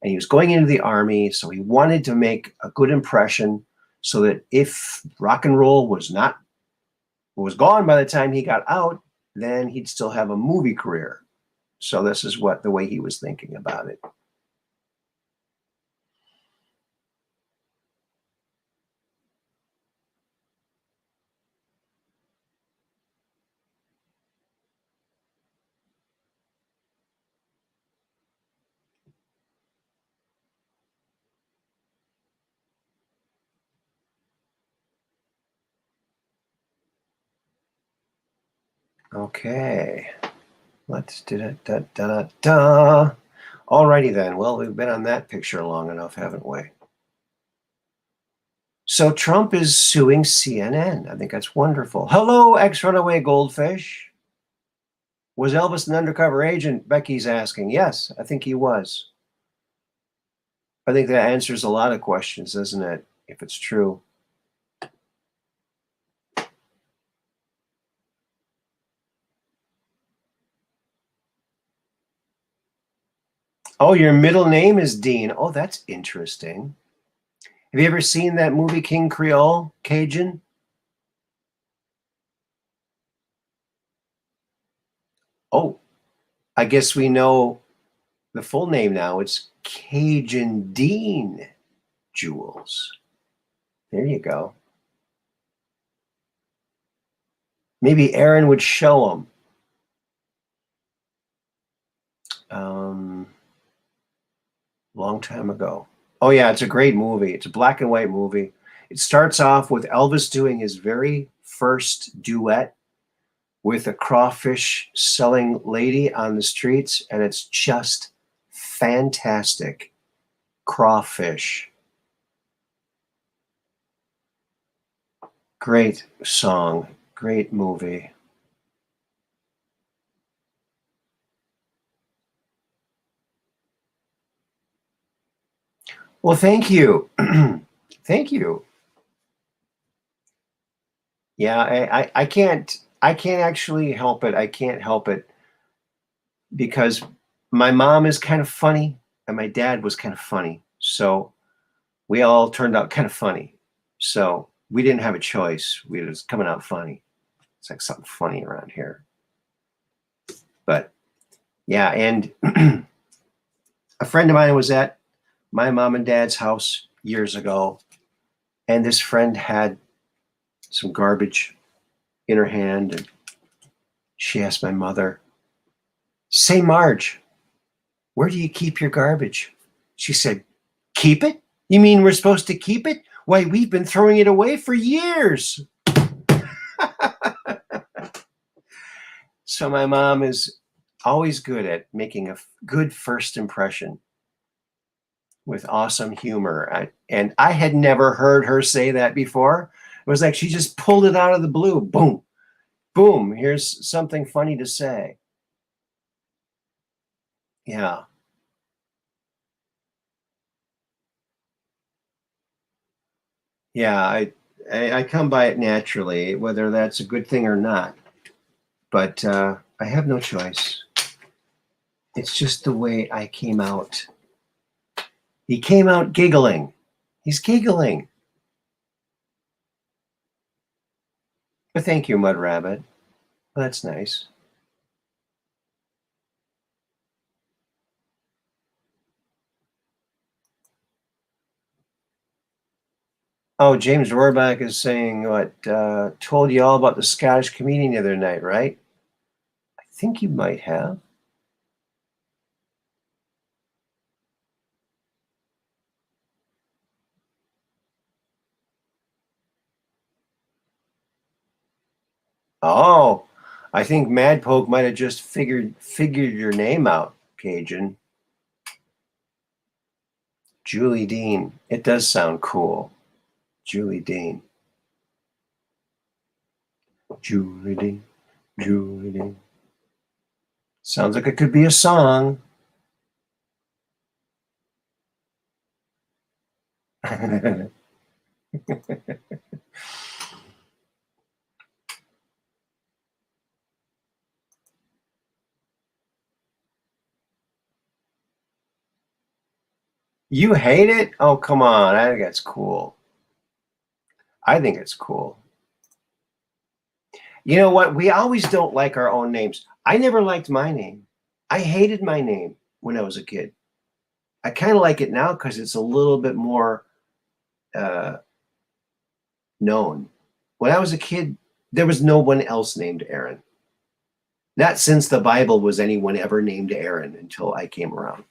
And he was going into the Army, so he wanted to make a good impression so that if rock and roll was gone by the time he got out, then he'd still have a movie career. So this is the way he was thinking about it. Okay, let's da-da-da-da-da. Alrighty then. Well, we've been on that picture long enough, haven't we? So Trump is suing CNN. I think that's wonderful. Hello, ex-runaway goldfish. Was Elvis an undercover agent? Becky's asking. Yes, I think he was. I think that answers a lot of questions, doesn't it? If it's true. Oh, your middle name is Dean. Oh, that's interesting. Have you ever seen that movie King Creole, Cajun? Oh, I guess we know the full name now. It's Cajun Dean Jules. There you go. Maybe Aaron would show him. Long time ago. Oh yeah, it's a great movie. It's a black and white movie. It starts off with Elvis doing his very first duet with a crawfish selling lady on the streets, and it's just fantastic. Crawfish. Great song. Great movie. Well, thank you. Thank you. Yeah, I can't actually help it. I can't help it because my mom is kind of funny and my dad was kind of funny. So we all turned out kind of funny. So we didn't have a choice. We was coming out funny. It's like something funny around here. But yeah, and a friend of mine was at my mom and dad's house years ago, and this friend had some garbage in her hand, and she asked my mother, "Say, Marge, where do you keep your garbage?" She said, "Keep it? You mean we're supposed to keep it? Why, we've been throwing it away for years. So my mom is always good at making a good first impression with awesome humor. And I had never heard her say that before. It was like she just pulled it out of the blue. Boom, boom. Here's something funny to say. Yeah. Yeah, I come by it naturally, whether that's a good thing or not. But I have no choice. It's just the way I came out. He came out giggling. He's giggling. But thank you, Mud Rabbit. Well, that's nice. Oh, James Rohrback is saying what? Told you all about the Scottish comedian the other night, right? I think you might have. Oh, I think Madpoke might have just figured your name out, Cajun. Julie Dean. It does sound cool. Julie Dean. Julie Dean. Julie Dean. Sounds like it could be a song. You hate it? Oh, come on. I think that's cool. I think it's cool. You know what? We always don't like our own names. I never liked my name. I hated my name when I was a kid. I kind of like it now because it's a little bit more known. When I was a kid, there was no one else named Aaron. Not since the Bible was anyone ever named Aaron until I came around.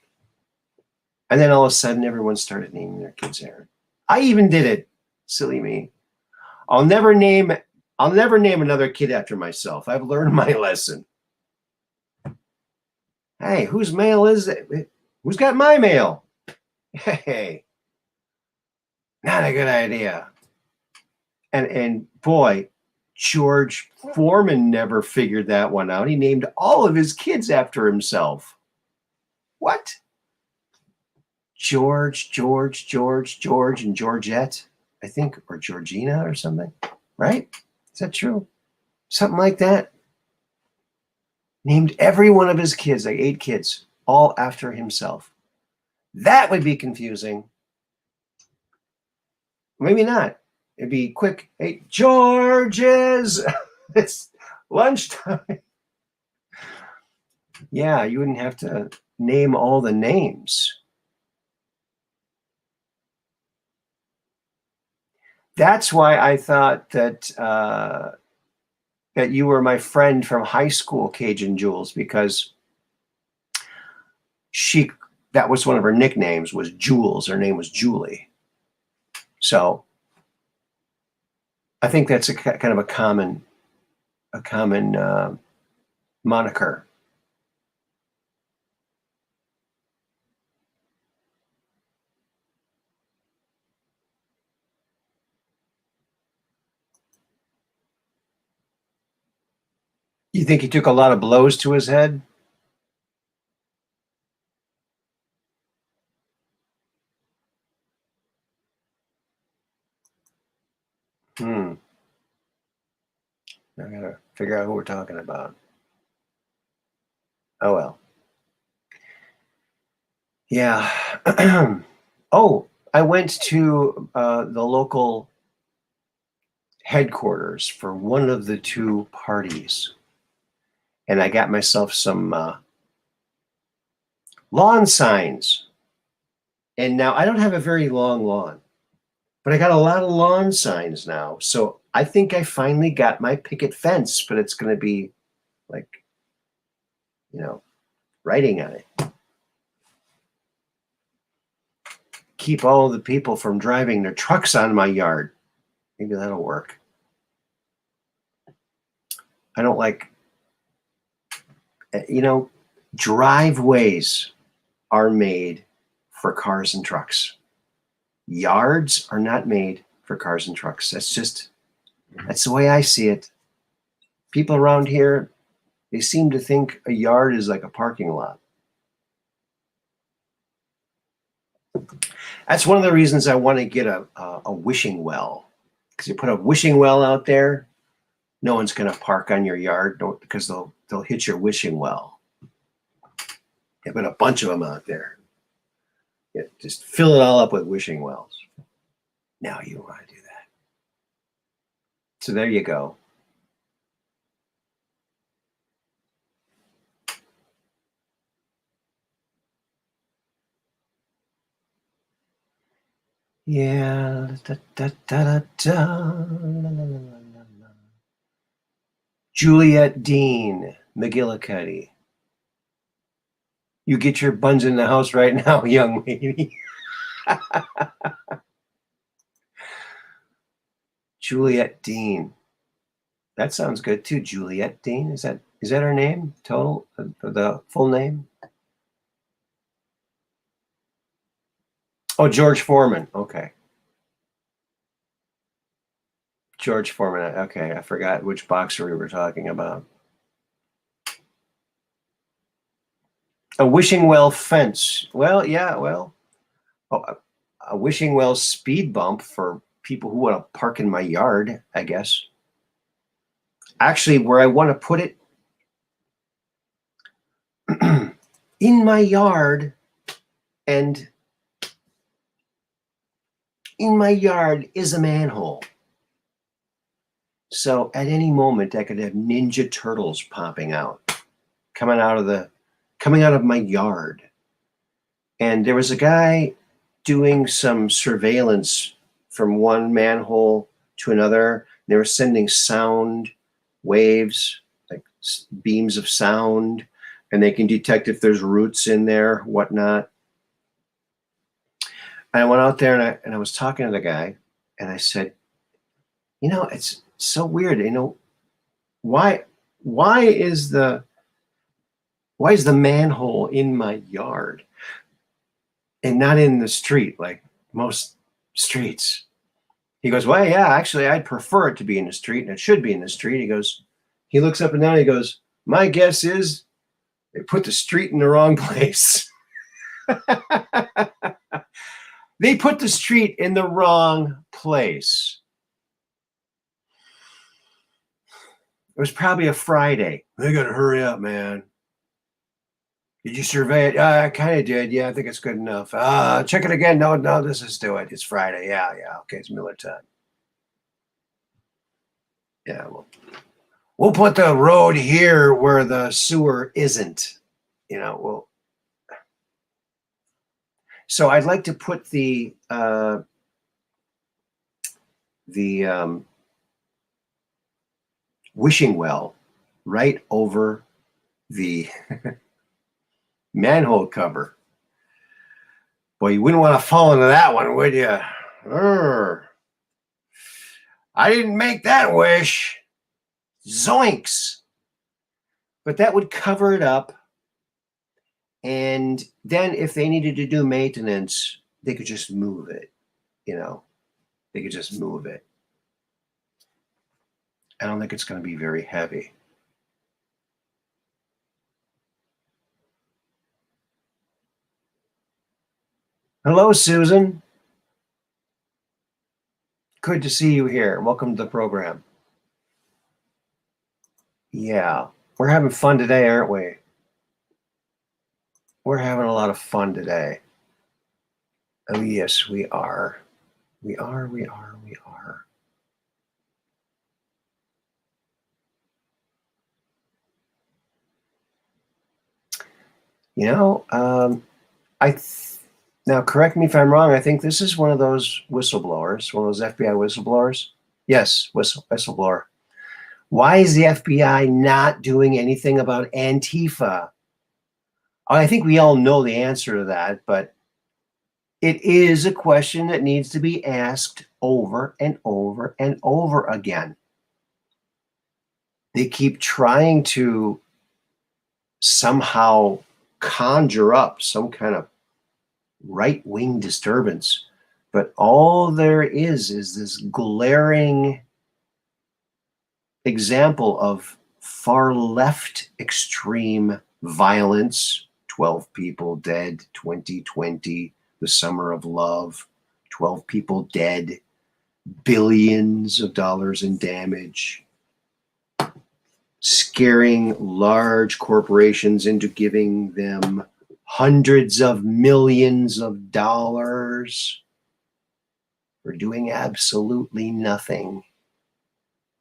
And then all of a sudden, everyone started naming their kids Aaron. I even did it. Silly me. I'll never name another kid after myself. I've learned my lesson. Hey, whose mail is it? Who's got my mail? Hey, not a good idea. And boy, George Foreman never figured that one out. He named all of his kids after himself. What? George, and Georgette, I think, or Georgina or something, right? Is that true? Something like that. Named every one of his kids, like 8 kids, all after himself. That would be confusing. Maybe not. It'd be quick. Hey, Georges, it's lunchtime. Yeah, you wouldn't have to name all the names. That's why I thought that that you were my friend from high school, Cajun Jules, because that was one of her nicknames was Jules. Her name was Julie. So I think that's a kind of a common moniker. You think he took a lot of blows to his head? I gotta figure out who we're talking about. Oh well. Yeah. Oh, I went to the local headquarters for one of the 2 parties, and I got myself some lawn signs. And now I don't have a very long lawn, but I got a lot of lawn signs now. So I think I finally got my picket fence, but it's going to be like, writing on it. keep all the people from driving their trucks on my yard. Maybe that'll work. I don't like, driveways are made for cars and trucks. Yards are not made for cars and trucks. That's the way I see it. People around here, they seem to think a yard is like a parking lot. That's one of the reasons I want to get a wishing well. Because you put a wishing well out there, no one's going to park on your yard because they'll hit your wishing well. You put a bunch of them out there. Yeah, just fill it all up with wishing wells. Now you want to do that. So there you go. Yeah. Juliet Dean, McGillicuddy. You get your buns in the house right now, young lady. Juliet Dean. That sounds good too. Juliet Dean. Is that her name? Total? The full name? Oh, George Foreman. Okay. George Foreman. Okay, I forgot which boxer we were talking about. A wishing well fence. Well, yeah, well, a wishing well speed bump for people who want to park in my yard, I guess. Actually, where I want to put it, in my yard, and in my yard is a manhole. So at any moment, I could have Ninja Turtles popping out, coming out of my yard. And there was a guy doing some surveillance from one manhole to another. They were sending sound waves, like beams of sound, and they can detect if there's roots in there, whatnot. And I went out there and I was talking to the guy, and I said, it's so weird. Why is the manhole in my yard and not in the street like most streets? He goes, well, yeah, actually, I'd prefer it to be in the street, and it should be in the street. He looks up and down, he goes, my guess is they put the street in the wrong place. They put the street in the wrong place. It was probably a Friday. They got to hurry up, man. Did you survey it? I kind of did. Yeah, I think it's good enough. Check it again. No, this is do it. It's Friday. Yeah. Okay, it's Miller time. Yeah, we'll put the road here where the sewer isn't. So I'd like to put the wishing well right over the manhole cover. Boy, you wouldn't want to fall into that one, would you? I didn't make that wish. Zoinks. But that would cover it up. And then if they needed to do maintenance, they could just move it. They could just move it. I don't think it's going to be very heavy. Hello, Susan. Good to see you here. Welcome to the program. Yeah, we're having fun today, aren't we? We're having a lot of fun today. Oh, yes, we are. We are. Now correct me if I'm wrong. I think this is one of those whistleblowers, one of those FBI whistleblowers. Yes, whistleblower. Why is the FBI not doing anything about Antifa? I think we all know the answer to that, but It is a question that needs to be asked over and over and over again. They keep trying to somehow conjure up some kind of right-wing disturbance, but all there is this glaring example of far left extreme violence. 12 people dead, 2020, the summer of love, 12 people dead, billions of dollars in damage, scaring large corporations into giving them hundreds of millions of dollars for doing absolutely nothing,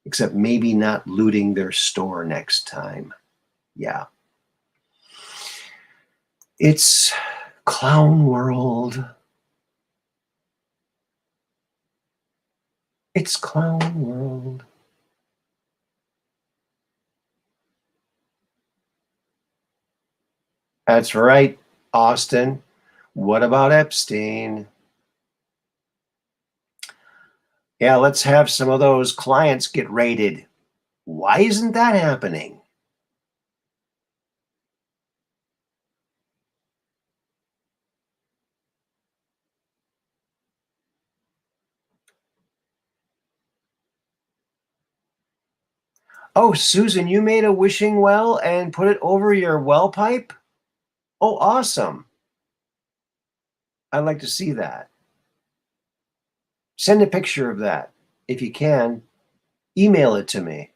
except maybe not looting their store next time. Yeah. It's clown world. It's clown world. That's right, Austin. What about Epstein? Yeah, let's have some of those clients get raided. Why isn't that happening? Oh, Susan, you made a wishing well and put it over your well pipe? Oh, awesome. I'd like to see that. Send a picture of that. If you can, email it to me.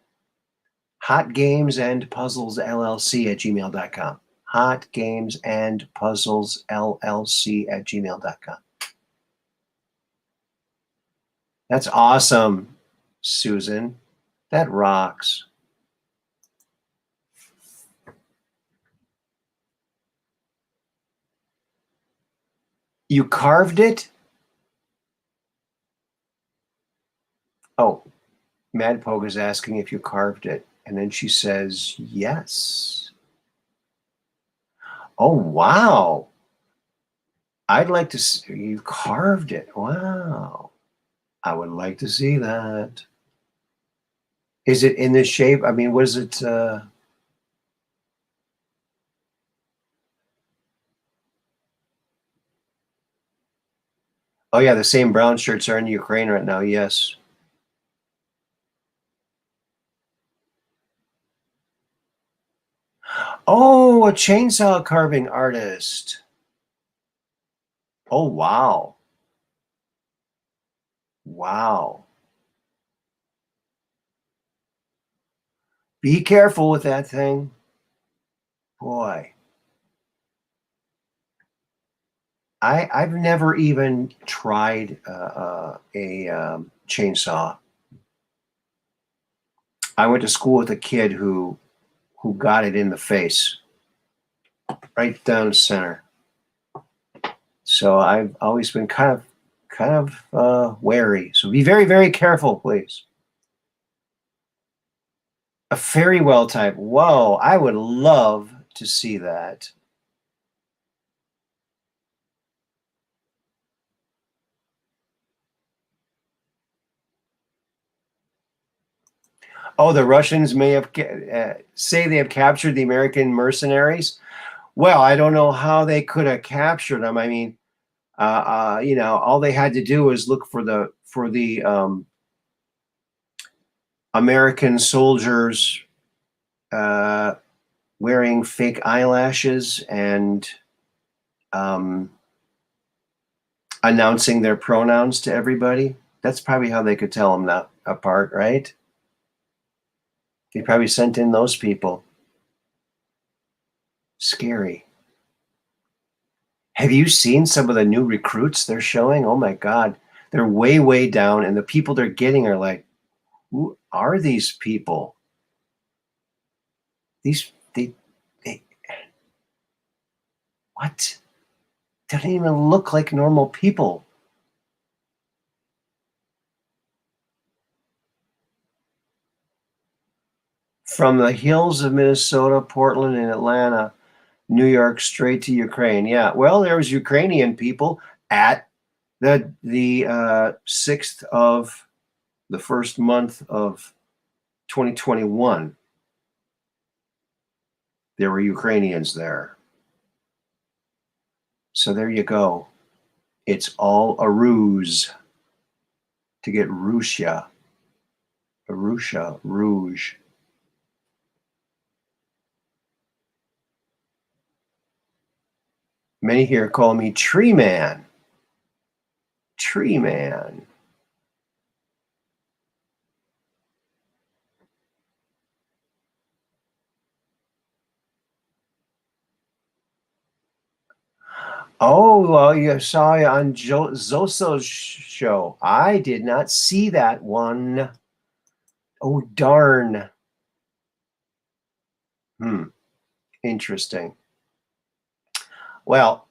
hotgamesandpuzzlesllc at gmail.com. hotgamesandpuzzlesllc at gmail.com. That's awesome, Susan. That rocks. You carved it? Oh, Mad Pogue is asking if you carved it. And then she says, yes. Oh, wow. I'd like to see you carved it. Wow. I would like to see that. Is it in this shape? I mean, was it... Oh, yeah, the same brown shirts are in Ukraine right now. Yes. Oh, a chainsaw carving artist. Oh, wow. Wow. Be careful with that thing. Boy. I've never even tried a chainsaw. I went to school with a kid who got it in the face, right down the center. So I've always been kind of wary. So be very, very careful, please. A fairy well type. Whoa, I would love to see that. Oh, the Russians may have say they have captured the American mercenaries. Well, I don't know how they could have captured them. I mean, you know, all they had to do was look for the American soldiers wearing fake eyelashes and announcing their pronouns to everybody. That's probably how they could tell them that apart, right? They probably sent in those people. Scary. Have you seen some of the new recruits they're showing? Oh my God. They're way, way down, and the people they're getting are like, who are these people? They what? They don't even look like normal people. From the hills of Minnesota, Portland, and Atlanta, New York, straight to Ukraine. Yeah, well, there was Ukrainian people. at the 6th of the first month of 2021, there were Ukrainians there. So there you go. It's all a ruse to get Russia. Rouge. Many here call me Tree Man. Tree Man. Oh, well, you saw it on Zoso's show. I did not see that one. Oh, darn. Interesting. Well,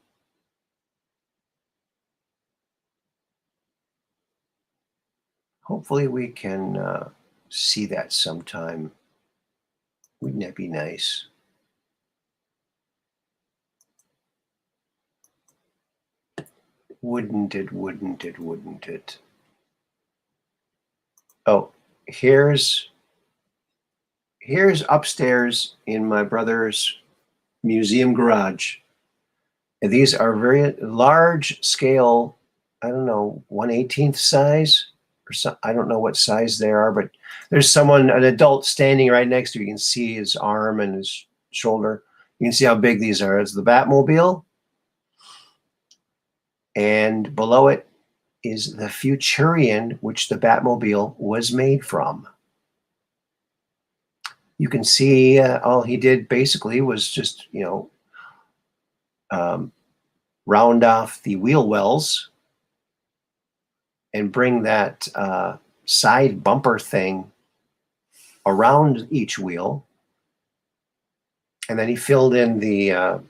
hopefully we can see that sometime. Wouldn't that be nice? Wouldn't it? Oh, here's upstairs in my brother's museum garage. And these are very large scale, I don't know, 1/18 size or so. I don't know what size they are, but there's an adult standing right next to you. You can see his arm and his shoulder. You can see how big these are. It's the Batmobile. And below it is the Futurian, which the Batmobile was made from. You can see all he did basically was just, round off the wheel wells and bring that side bumper thing around each wheel. And then he filled in the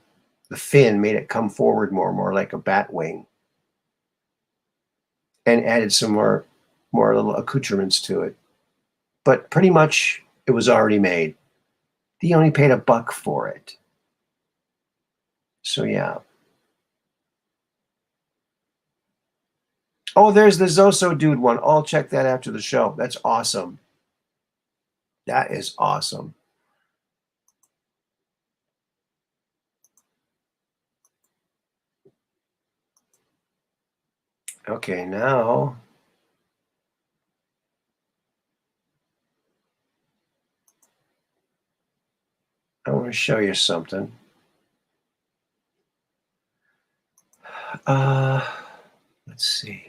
fin, made it come forward more like a bat wing, and added some more little accoutrements to it. But pretty much it was already made. He only paid $1 for it. So yeah. Oh, there's the Zoso dude one. I'll check that after the show. That's awesome. That is awesome. Okay, now I want to show you something. Let's see.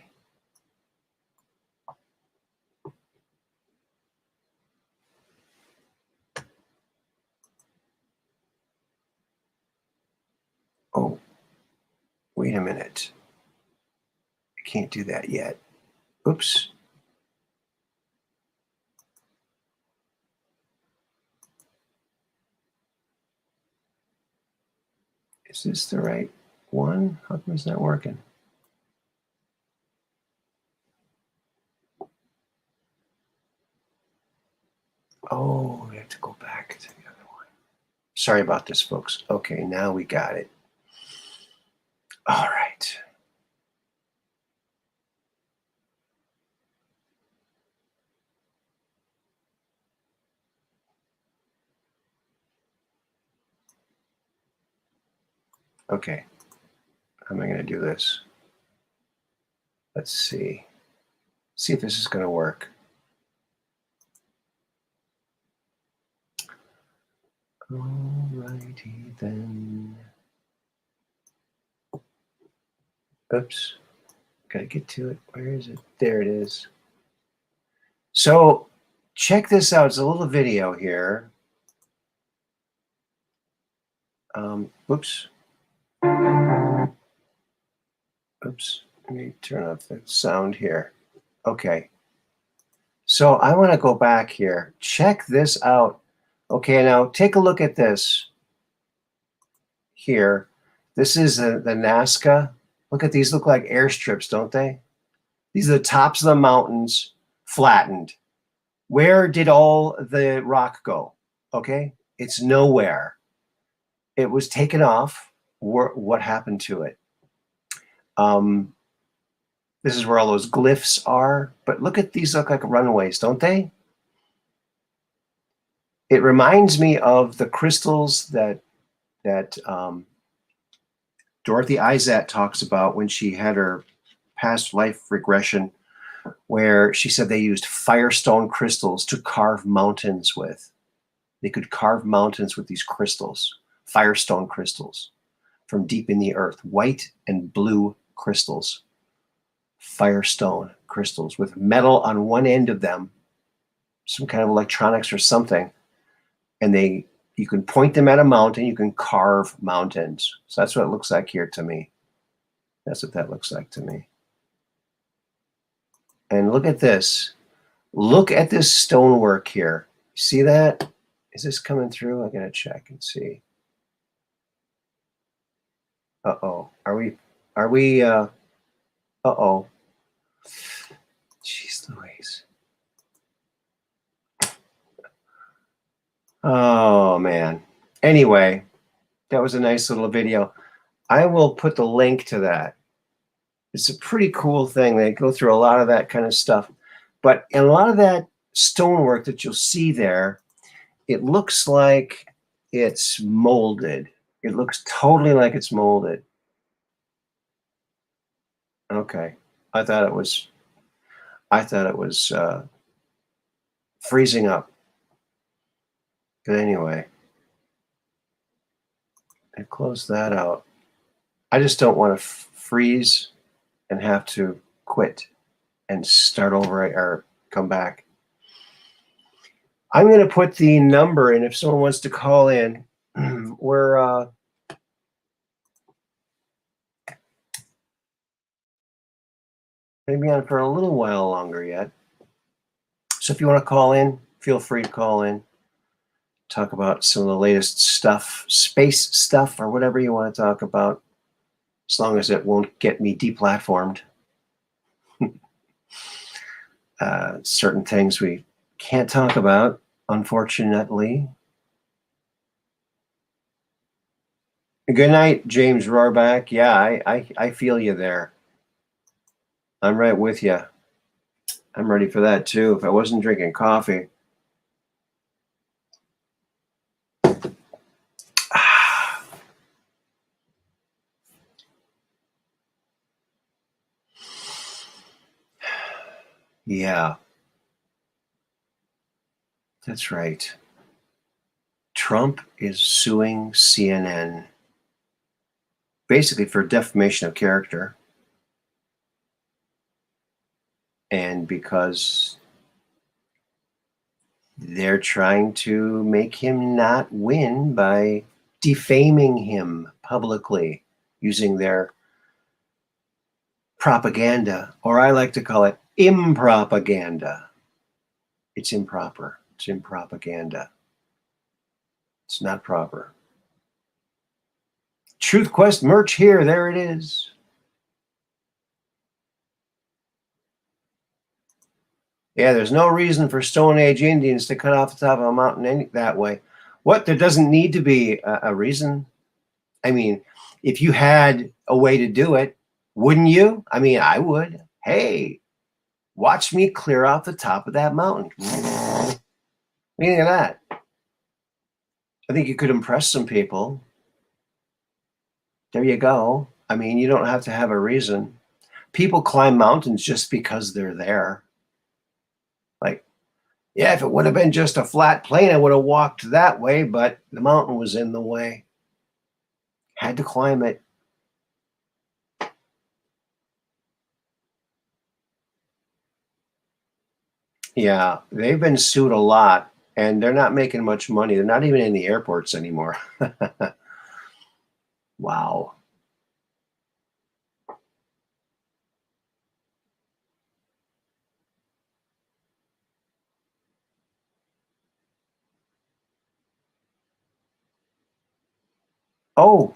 Oh, wait a minute. I can't do that yet. Oops. Is this the right one? How come it's not working? Oh, we have to go back to the other one. Sorry about this, folks. Okay, now we got it. All right. Okay. How am I going to do this? Let's see. See if this is going to work. Alrighty then. Oops. Gotta get to it. Where is it? There it is. So check this out. It's a little video here. Oops. Oops. Let me turn off the sound here. Okay. So I want to go back here. Check this out. Okay, now take a look at this here. This is the Nazca. Look at these, look like airstrips, don't they? These are the tops of the mountains, flattened. Where did all the rock go? Okay, it's nowhere. It was taken off. What happened to it? This is where all those glyphs are. But look at these, look like runways, don't they? It reminds me of the crystals that Dorothy Izat talks about when she had her past life regression, where she said they used firestone crystals to carve mountains with. They could carve mountains with these crystals, firestone crystals from deep in the earth, white and blue crystals, firestone crystals with metal on one end of them, some kind of electronics or something. And you can point them at a mountain, you can carve mountains. So that's what it looks like here to me. That's what that looks like to me. And look at this. Look at this stonework here. See that? Is this coming through? I'm gonna check and see. Uh-oh. Are we uh-oh. Jeez Louise. Oh man. Anyway, that was a nice little video. I will put the link to that. It's a pretty cool thing. They go through a lot of that kind of stuff. But in a lot of that stonework that you'll see there, it looks like it's molded. It looks totally like it's molded. Okay. I thought it was freezing up. But anyway, I closed that out. I just don't want to freeze and have to quit and start over or come back. I'm going to put the number in if someone wants to call in. We're maybe on for a little while longer yet. So if you want to call in, feel free to call in. Talk about some of the latest stuff, space stuff, or whatever you want to talk about, as long as it won't get me deplatformed. Certain things we can't talk about, unfortunately. Good night, James Rohrback. Yeah, I feel you there. I'm right with you. I'm ready for that too. If I wasn't drinking coffee. Yeah. That's right. Trump is suing CNN basically for defamation of character. And because they're trying to make him not win by defaming him publicly using their propaganda, or I like to call it impropaganda. It's improper. It's impropaganda. It's not proper. Truth Quest merch here. There it is. Yeah, there's no reason for Stone Age Indians to cut off the top of a mountain that way. What? There doesn't need to be a reason. I mean, if you had a way to do it, wouldn't you? I mean, I would. Hey, watch me clear off the top of that mountain. What do you think of that? I think you could impress some people. There you go. I mean, you don't have to have a reason. People climb mountains just because they're there. Like, yeah, if it would have been just a flat plane, I would have walked that way, but the mountain was in the way. Had to climb it. Yeah, they've been sued a lot, and they're not making much money. They're not even in the airports anymore. Wow. Oh,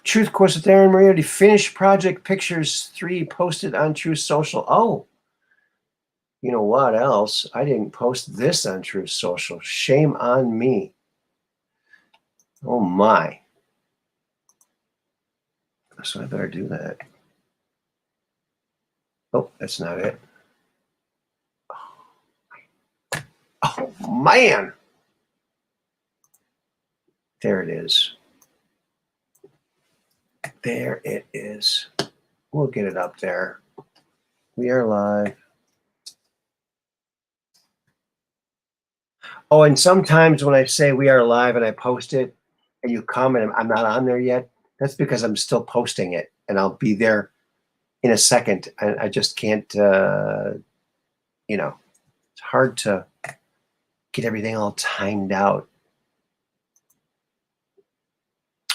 Truth Quest with Aaron Moriarty. Finished project pictures 3 posted on Truth Social. Oh, you know what else? I didn't post this on Truth Social. Shame on me. Oh my. So I better do that. Oh, that's not it. Oh, man. There it is. There it is. We'll get it up there. We are live. Oh, and sometimes when I say we are live and I post it and you comment, I'm not on there yet. That's because I'm still posting it and I'll be there in a second. I just can't, it's hard to get everything all timed out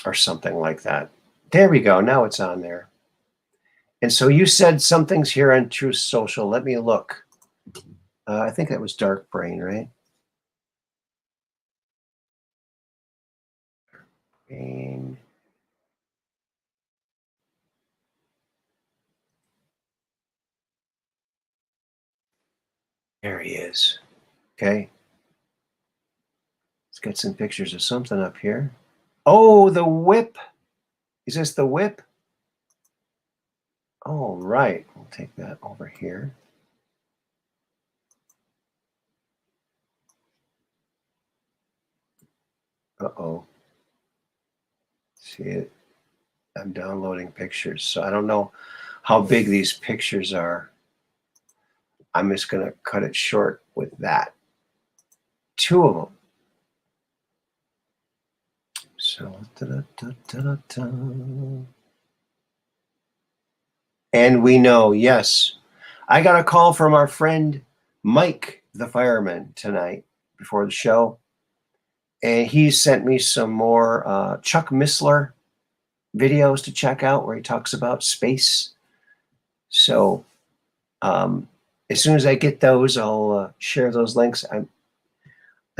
or something like that. There we go. Now it's on there. And so you said something's here on Truth Social. Let me look. I think that was Dark Brain, right? Brain. There he is. Okay. Let's get some pictures of something up here. Oh, the whip. Is this the whip? Oh, right. We'll take that over here. Uh-oh. See it? I'm downloading pictures, so I don't know how big these pictures are. I'm just going to cut it short with that. 2 of them. So, and we know, yes, I got a call from our friend Mike, the fireman, tonight before the show. And he sent me some more Chuck Missler videos to check out where he talks about space. So as soon as I get those, I'll share those links. I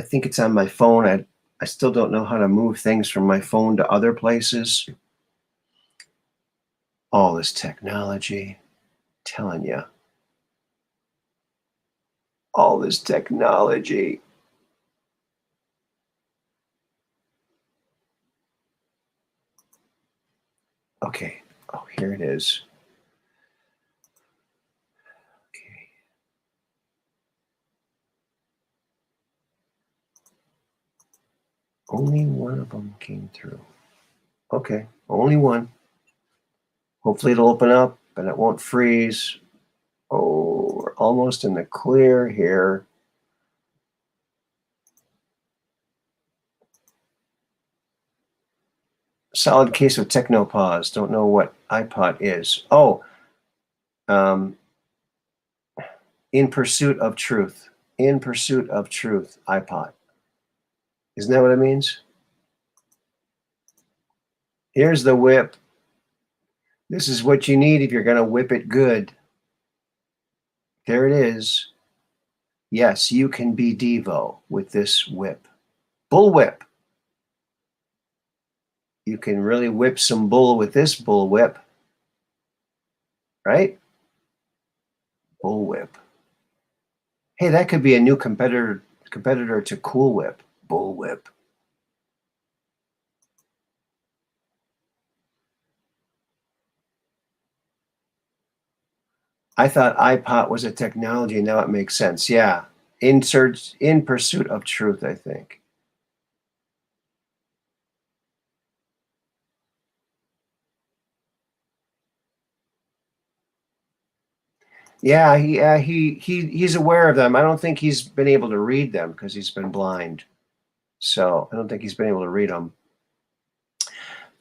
think it's on my phone. I still don't know how to move things from my phone to other places. All this technology, telling you. All this technology. Okay. Oh, here it is. Okay. Only one of them came through. Okay. Only one. Hopefully it'll open up and it won't freeze. Oh, we're almost in the clear here. Solid case of technopause. Don't know what iPod is. Oh, in pursuit of truth. In pursuit of truth, iPod. Isn't that what it means? Here's the whip. This is what you need if you're going to whip it good. There it is. Yes, you can be Devo with this whip. Bull whip. You can really whip some bull with this bull whip. Right? Bull whip. Hey, that could be a new competitor to Cool Whip. Bull whip. I thought iPod was a technology. Now it makes sense. Yeah. In pursuit of truth, I think. Yeah, he's aware of them. I don't think he's been able to read them because he's been blind. So I don't think he's been able to read them.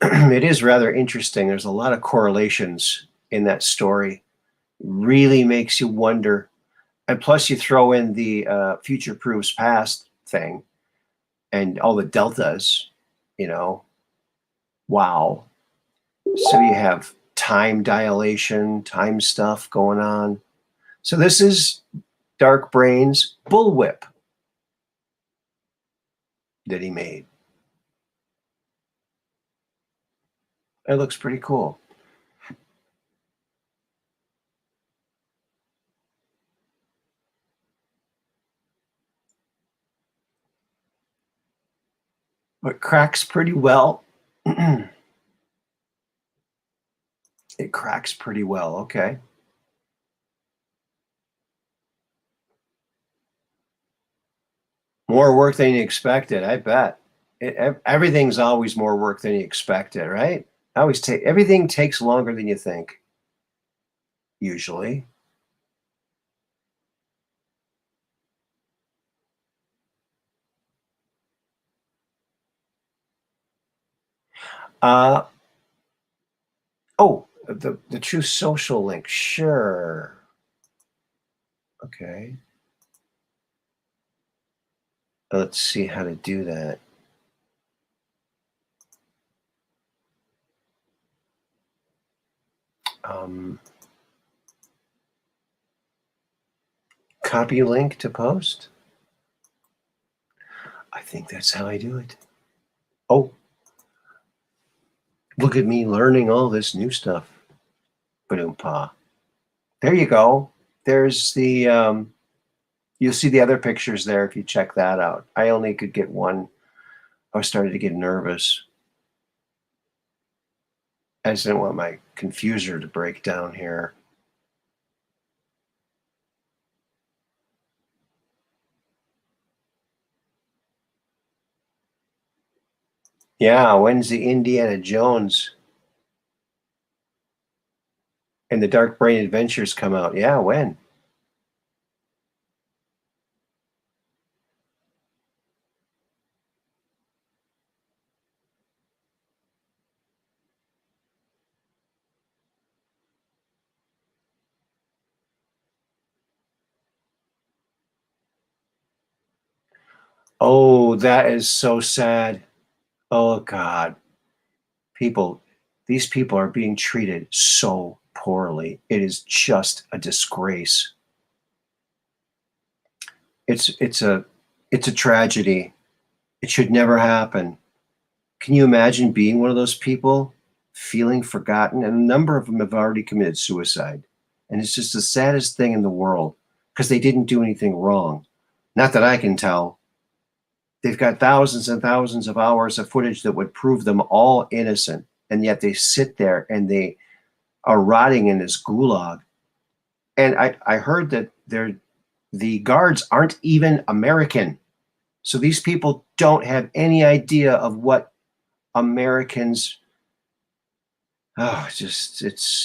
It is rather interesting. There's a lot of correlations in that story. Really makes you wonder. And plus you throw in the future proves past thing and all the deltas, wow. So you have time dilation, time stuff going on. So this is Dark Brain's bullwhip that he made. It looks pretty cool. But cracks pretty well. It cracks pretty well. Okay. More work than you expected, I bet. Everything's always more work than you expected, right? Everything takes longer than you think, usually. Uh, oh, the true social link. Sure. Okay. Let's see how to do that. Copy link to post. I think that's how I do it. Oh, look at me learning all this new stuff. Ba-doom-pa. There you go. There's the, you'll see the other pictures there if you check that out. I only could get one. I was starting to get nervous. I just didn't want my confuser to break down here. Yeah, when's the Indiana Jones and the Dark Brain Adventures come out? Yeah, when? Oh, that is so sad. Oh, God. These people are being treated so poorly. It is just a disgrace. It's a tragedy. It should never happen. Can you imagine being one of those people, feeling forgotten? And a number of them have already committed suicide. And it's just the saddest thing in the world because they didn't do anything wrong. Not that I can tell. They've got thousands and thousands of hours of footage that would prove them all innocent. And yet they sit there and they are rotting in this gulag. And I heard that the guards aren't even American. So these people don't have any idea of what Americans. Oh, it's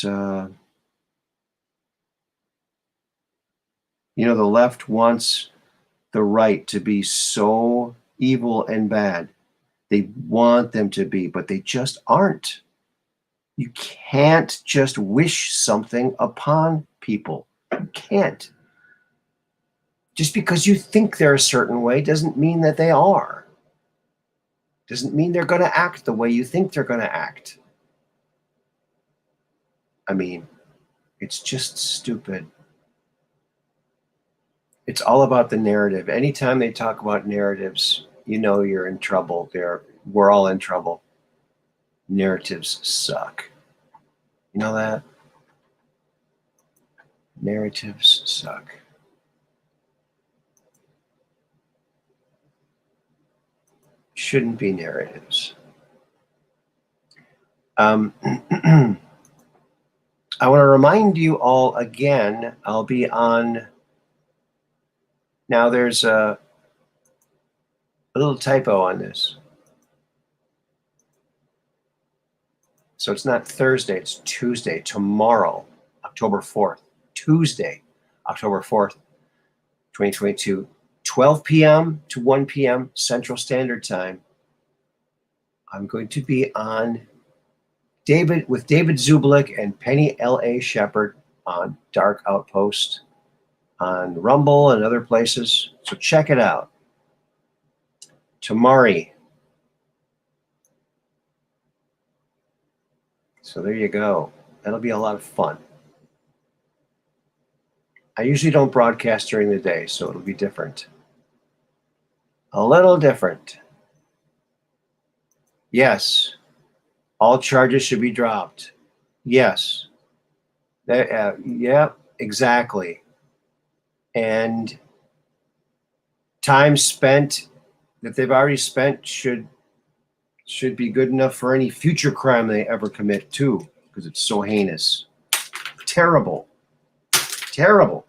the left wants the right to be so evil and bad. They want them to be, but they just aren't. You can't just wish something upon people. You can't. Just because you think they're a certain way doesn't mean that they are. Doesn't mean they're going to act the way you think they're going to act. I mean, it's just stupid. It's all about the narrative. Anytime they talk about narratives, you're in trouble. We're all in trouble. Narratives suck. You know that? Narratives suck. Shouldn't be narratives. I want to remind you all again, I'll be on. Now there's a little typo on this. So it's not Thursday, it's Tuesday, tomorrow, October 4th. Tuesday, October 4th, 2022, 12 p.m. to 1 p.m. Central Standard Time. I'm going to be on with David Zublik and Penny L.A. Shepherd on Dark Outpost on Rumble and other places. So check it out. Tamari. So there you go. That'll be a lot of fun. I usually don't broadcast during the day, so it'll be different. A little different. Yes. All charges should be dropped. Yes. Yeah, exactly. And time spent that they've already spent should be good enough for any future crime they ever commit too, because it's so heinous. Terrible. Terrible.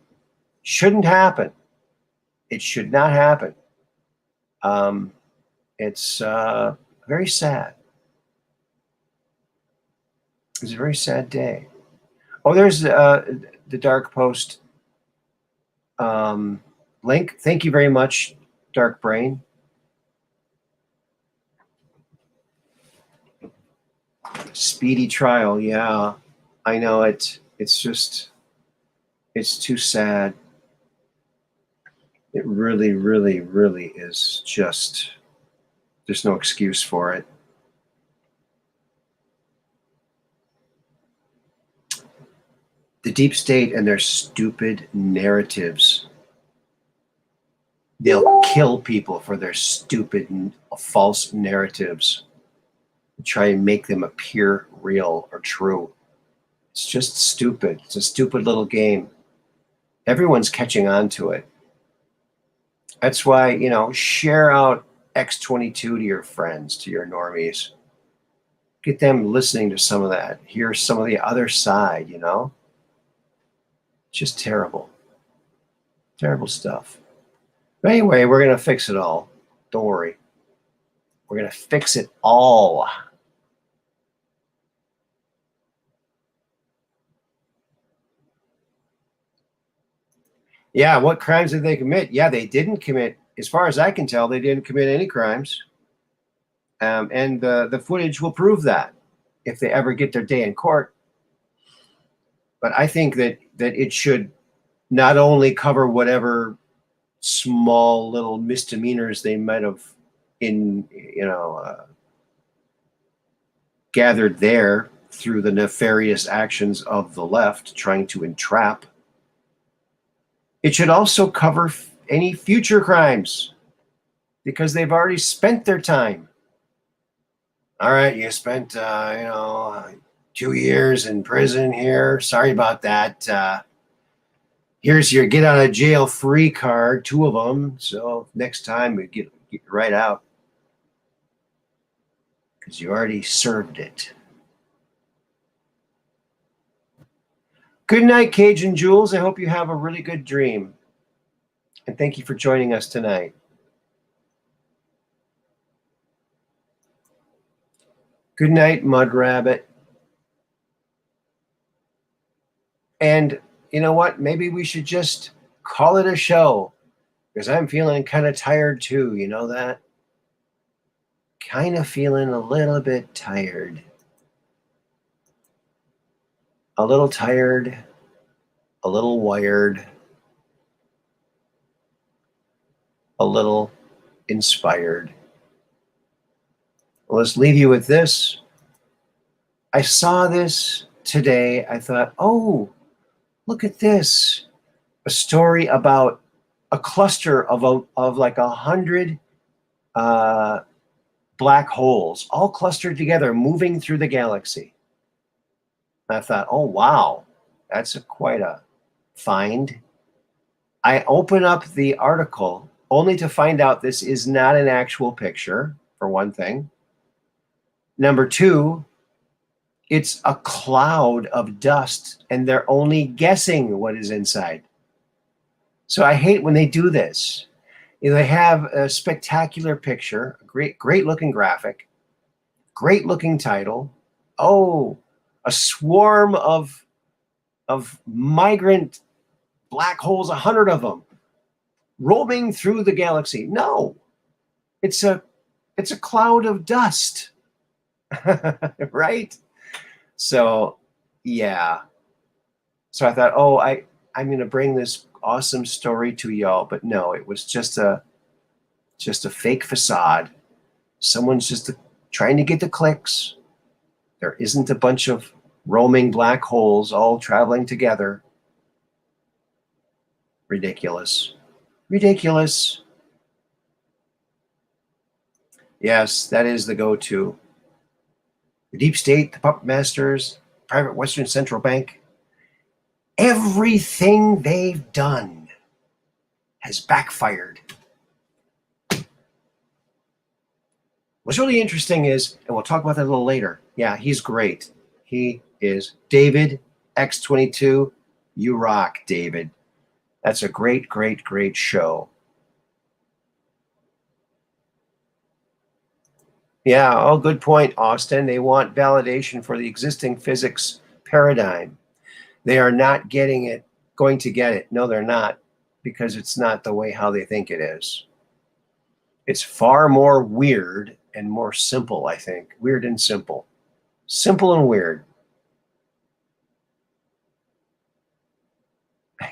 Shouldn't happen. It should not happen. It's very sad. It's a very sad day. Oh, there's the Dark Post link. Thank you very much, Dark Brain. Speedy trial. Yeah, I know it. It's too sad. It really, really, really is just, there's no excuse for it. The deep state and their stupid narratives. They'll kill people for their stupid, false narratives. Try and make them appear real or true. It's just stupid. It's a stupid little game. Everyone's catching on to it. That's why, share out X22 to your friends, to your normies. Get them listening to some of that. Hear some of the other side, It's just terrible. Terrible stuff. But anyway, we're going to fix it all. Don't worry. We're going to fix it all. Yeah, what crimes did they commit? Yeah, they didn't commit, as far as I can tell, they didn't commit any crimes. And the footage will prove that if they ever get their day in court. But I think that it should not only cover whatever small little misdemeanors they might have gathered there through the nefarious actions of the left trying to entrap. It should also cover any future crimes because they've already spent their time. All right, you spent, 2 years in prison here. Sorry about that. Here's your get out of jail free card, 2 of them. So next time we get right out because you already served it. Good night, Cajun Jules. I hope you have a really good dream. And thank you for joining us tonight. Good night, Mud Rabbit. And you know what? Maybe we should just call it a show because I'm feeling kind of tired too. You know that? Kind of feeling a little bit tired. A little tired, a little wired, a little inspired. Well, let's leave you with this. I saw this today. I thought, oh, look at this. A story about a cluster of like 100 black holes, all clustered together, moving through the galaxy. I thought, oh, wow, that's quite a find. I open up the article only to find out this is not an actual picture, for one thing. Number two, it's a cloud of dust, and they're only guessing what is inside. So I hate when they do this. They have a spectacular picture, a great looking graphic, great looking title. Oh, a swarm of migrant black holes, 100 of them, roaming through the galaxy. No, it's a cloud of dust, right? So, yeah. So I thought, oh, I'm going to bring this awesome story to y'all, but no, it was just a fake facade. Someone's just trying to get the clicks. There isn't a bunch of roaming black holes all traveling together. Ridiculous. Ridiculous. Yes, that is the go-to. The deep state, the puppet masters, private Western Central Bank, everything they've done has backfired. What's really interesting is, and we'll talk about that a little later. Yeah, he's great. He is David X22. You rock, David. That's a great, great, great show. Yeah, oh, good point, Austin. They want validation for the existing physics paradigm. They are not going to get it. No, they're not, because it's not the way how they think it is. It's far more weird and more simple, I think. Weird and simple. Simple and weird.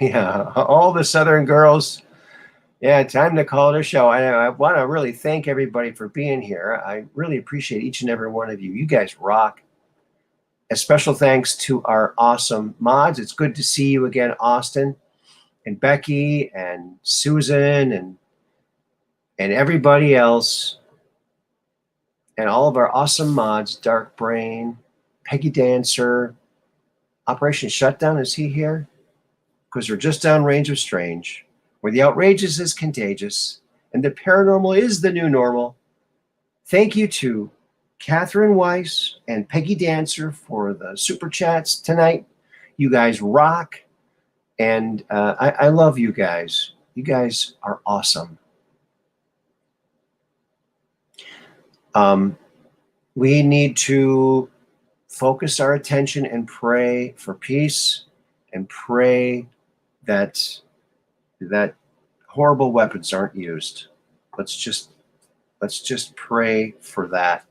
Yeah, all the Southern girls. Yeah, time to call it a show. I want to really thank everybody for being here. I really appreciate each and every one of you. You guys rock. A special thanks to our awesome mods. It's good to see you again, Austin and Becky and Susan and everybody else, and all of our awesome mods, Dark Brain, Peggy Dancer, Operation Shutdown. Is he here? Because we're just downrange of strange, where the outrageous is contagious and the paranormal is the new normal. Thank you to Catherine Weiss and Peggy Dancer for the super chats tonight. You guys rock, and I love you guys. You guys are awesome. We need to focus our attention and pray for peace, and pray that horrible weapons aren't used. Let's just pray for that,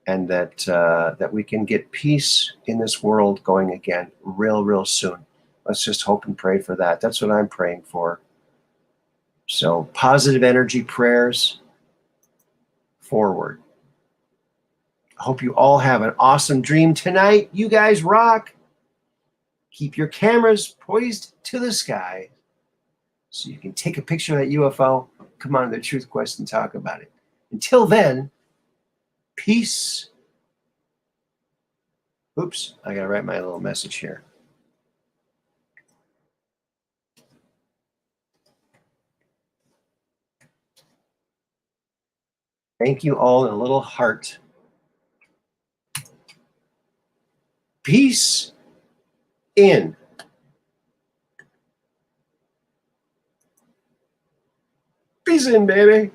and that we can get peace in this world going again real soon. Let's just hope and pray for that. That's what I'm praying for. So positive energy prayers forward. I hope you all have an awesome dream tonight. You guys rock. Keep your cameras poised to the sky so you can take a picture of that UFO, come on to the Truth Quest and talk about it. Until then, peace. Oops, I gotta write my little message here. Thank you all in a little heart. Peace in. Peace in, baby.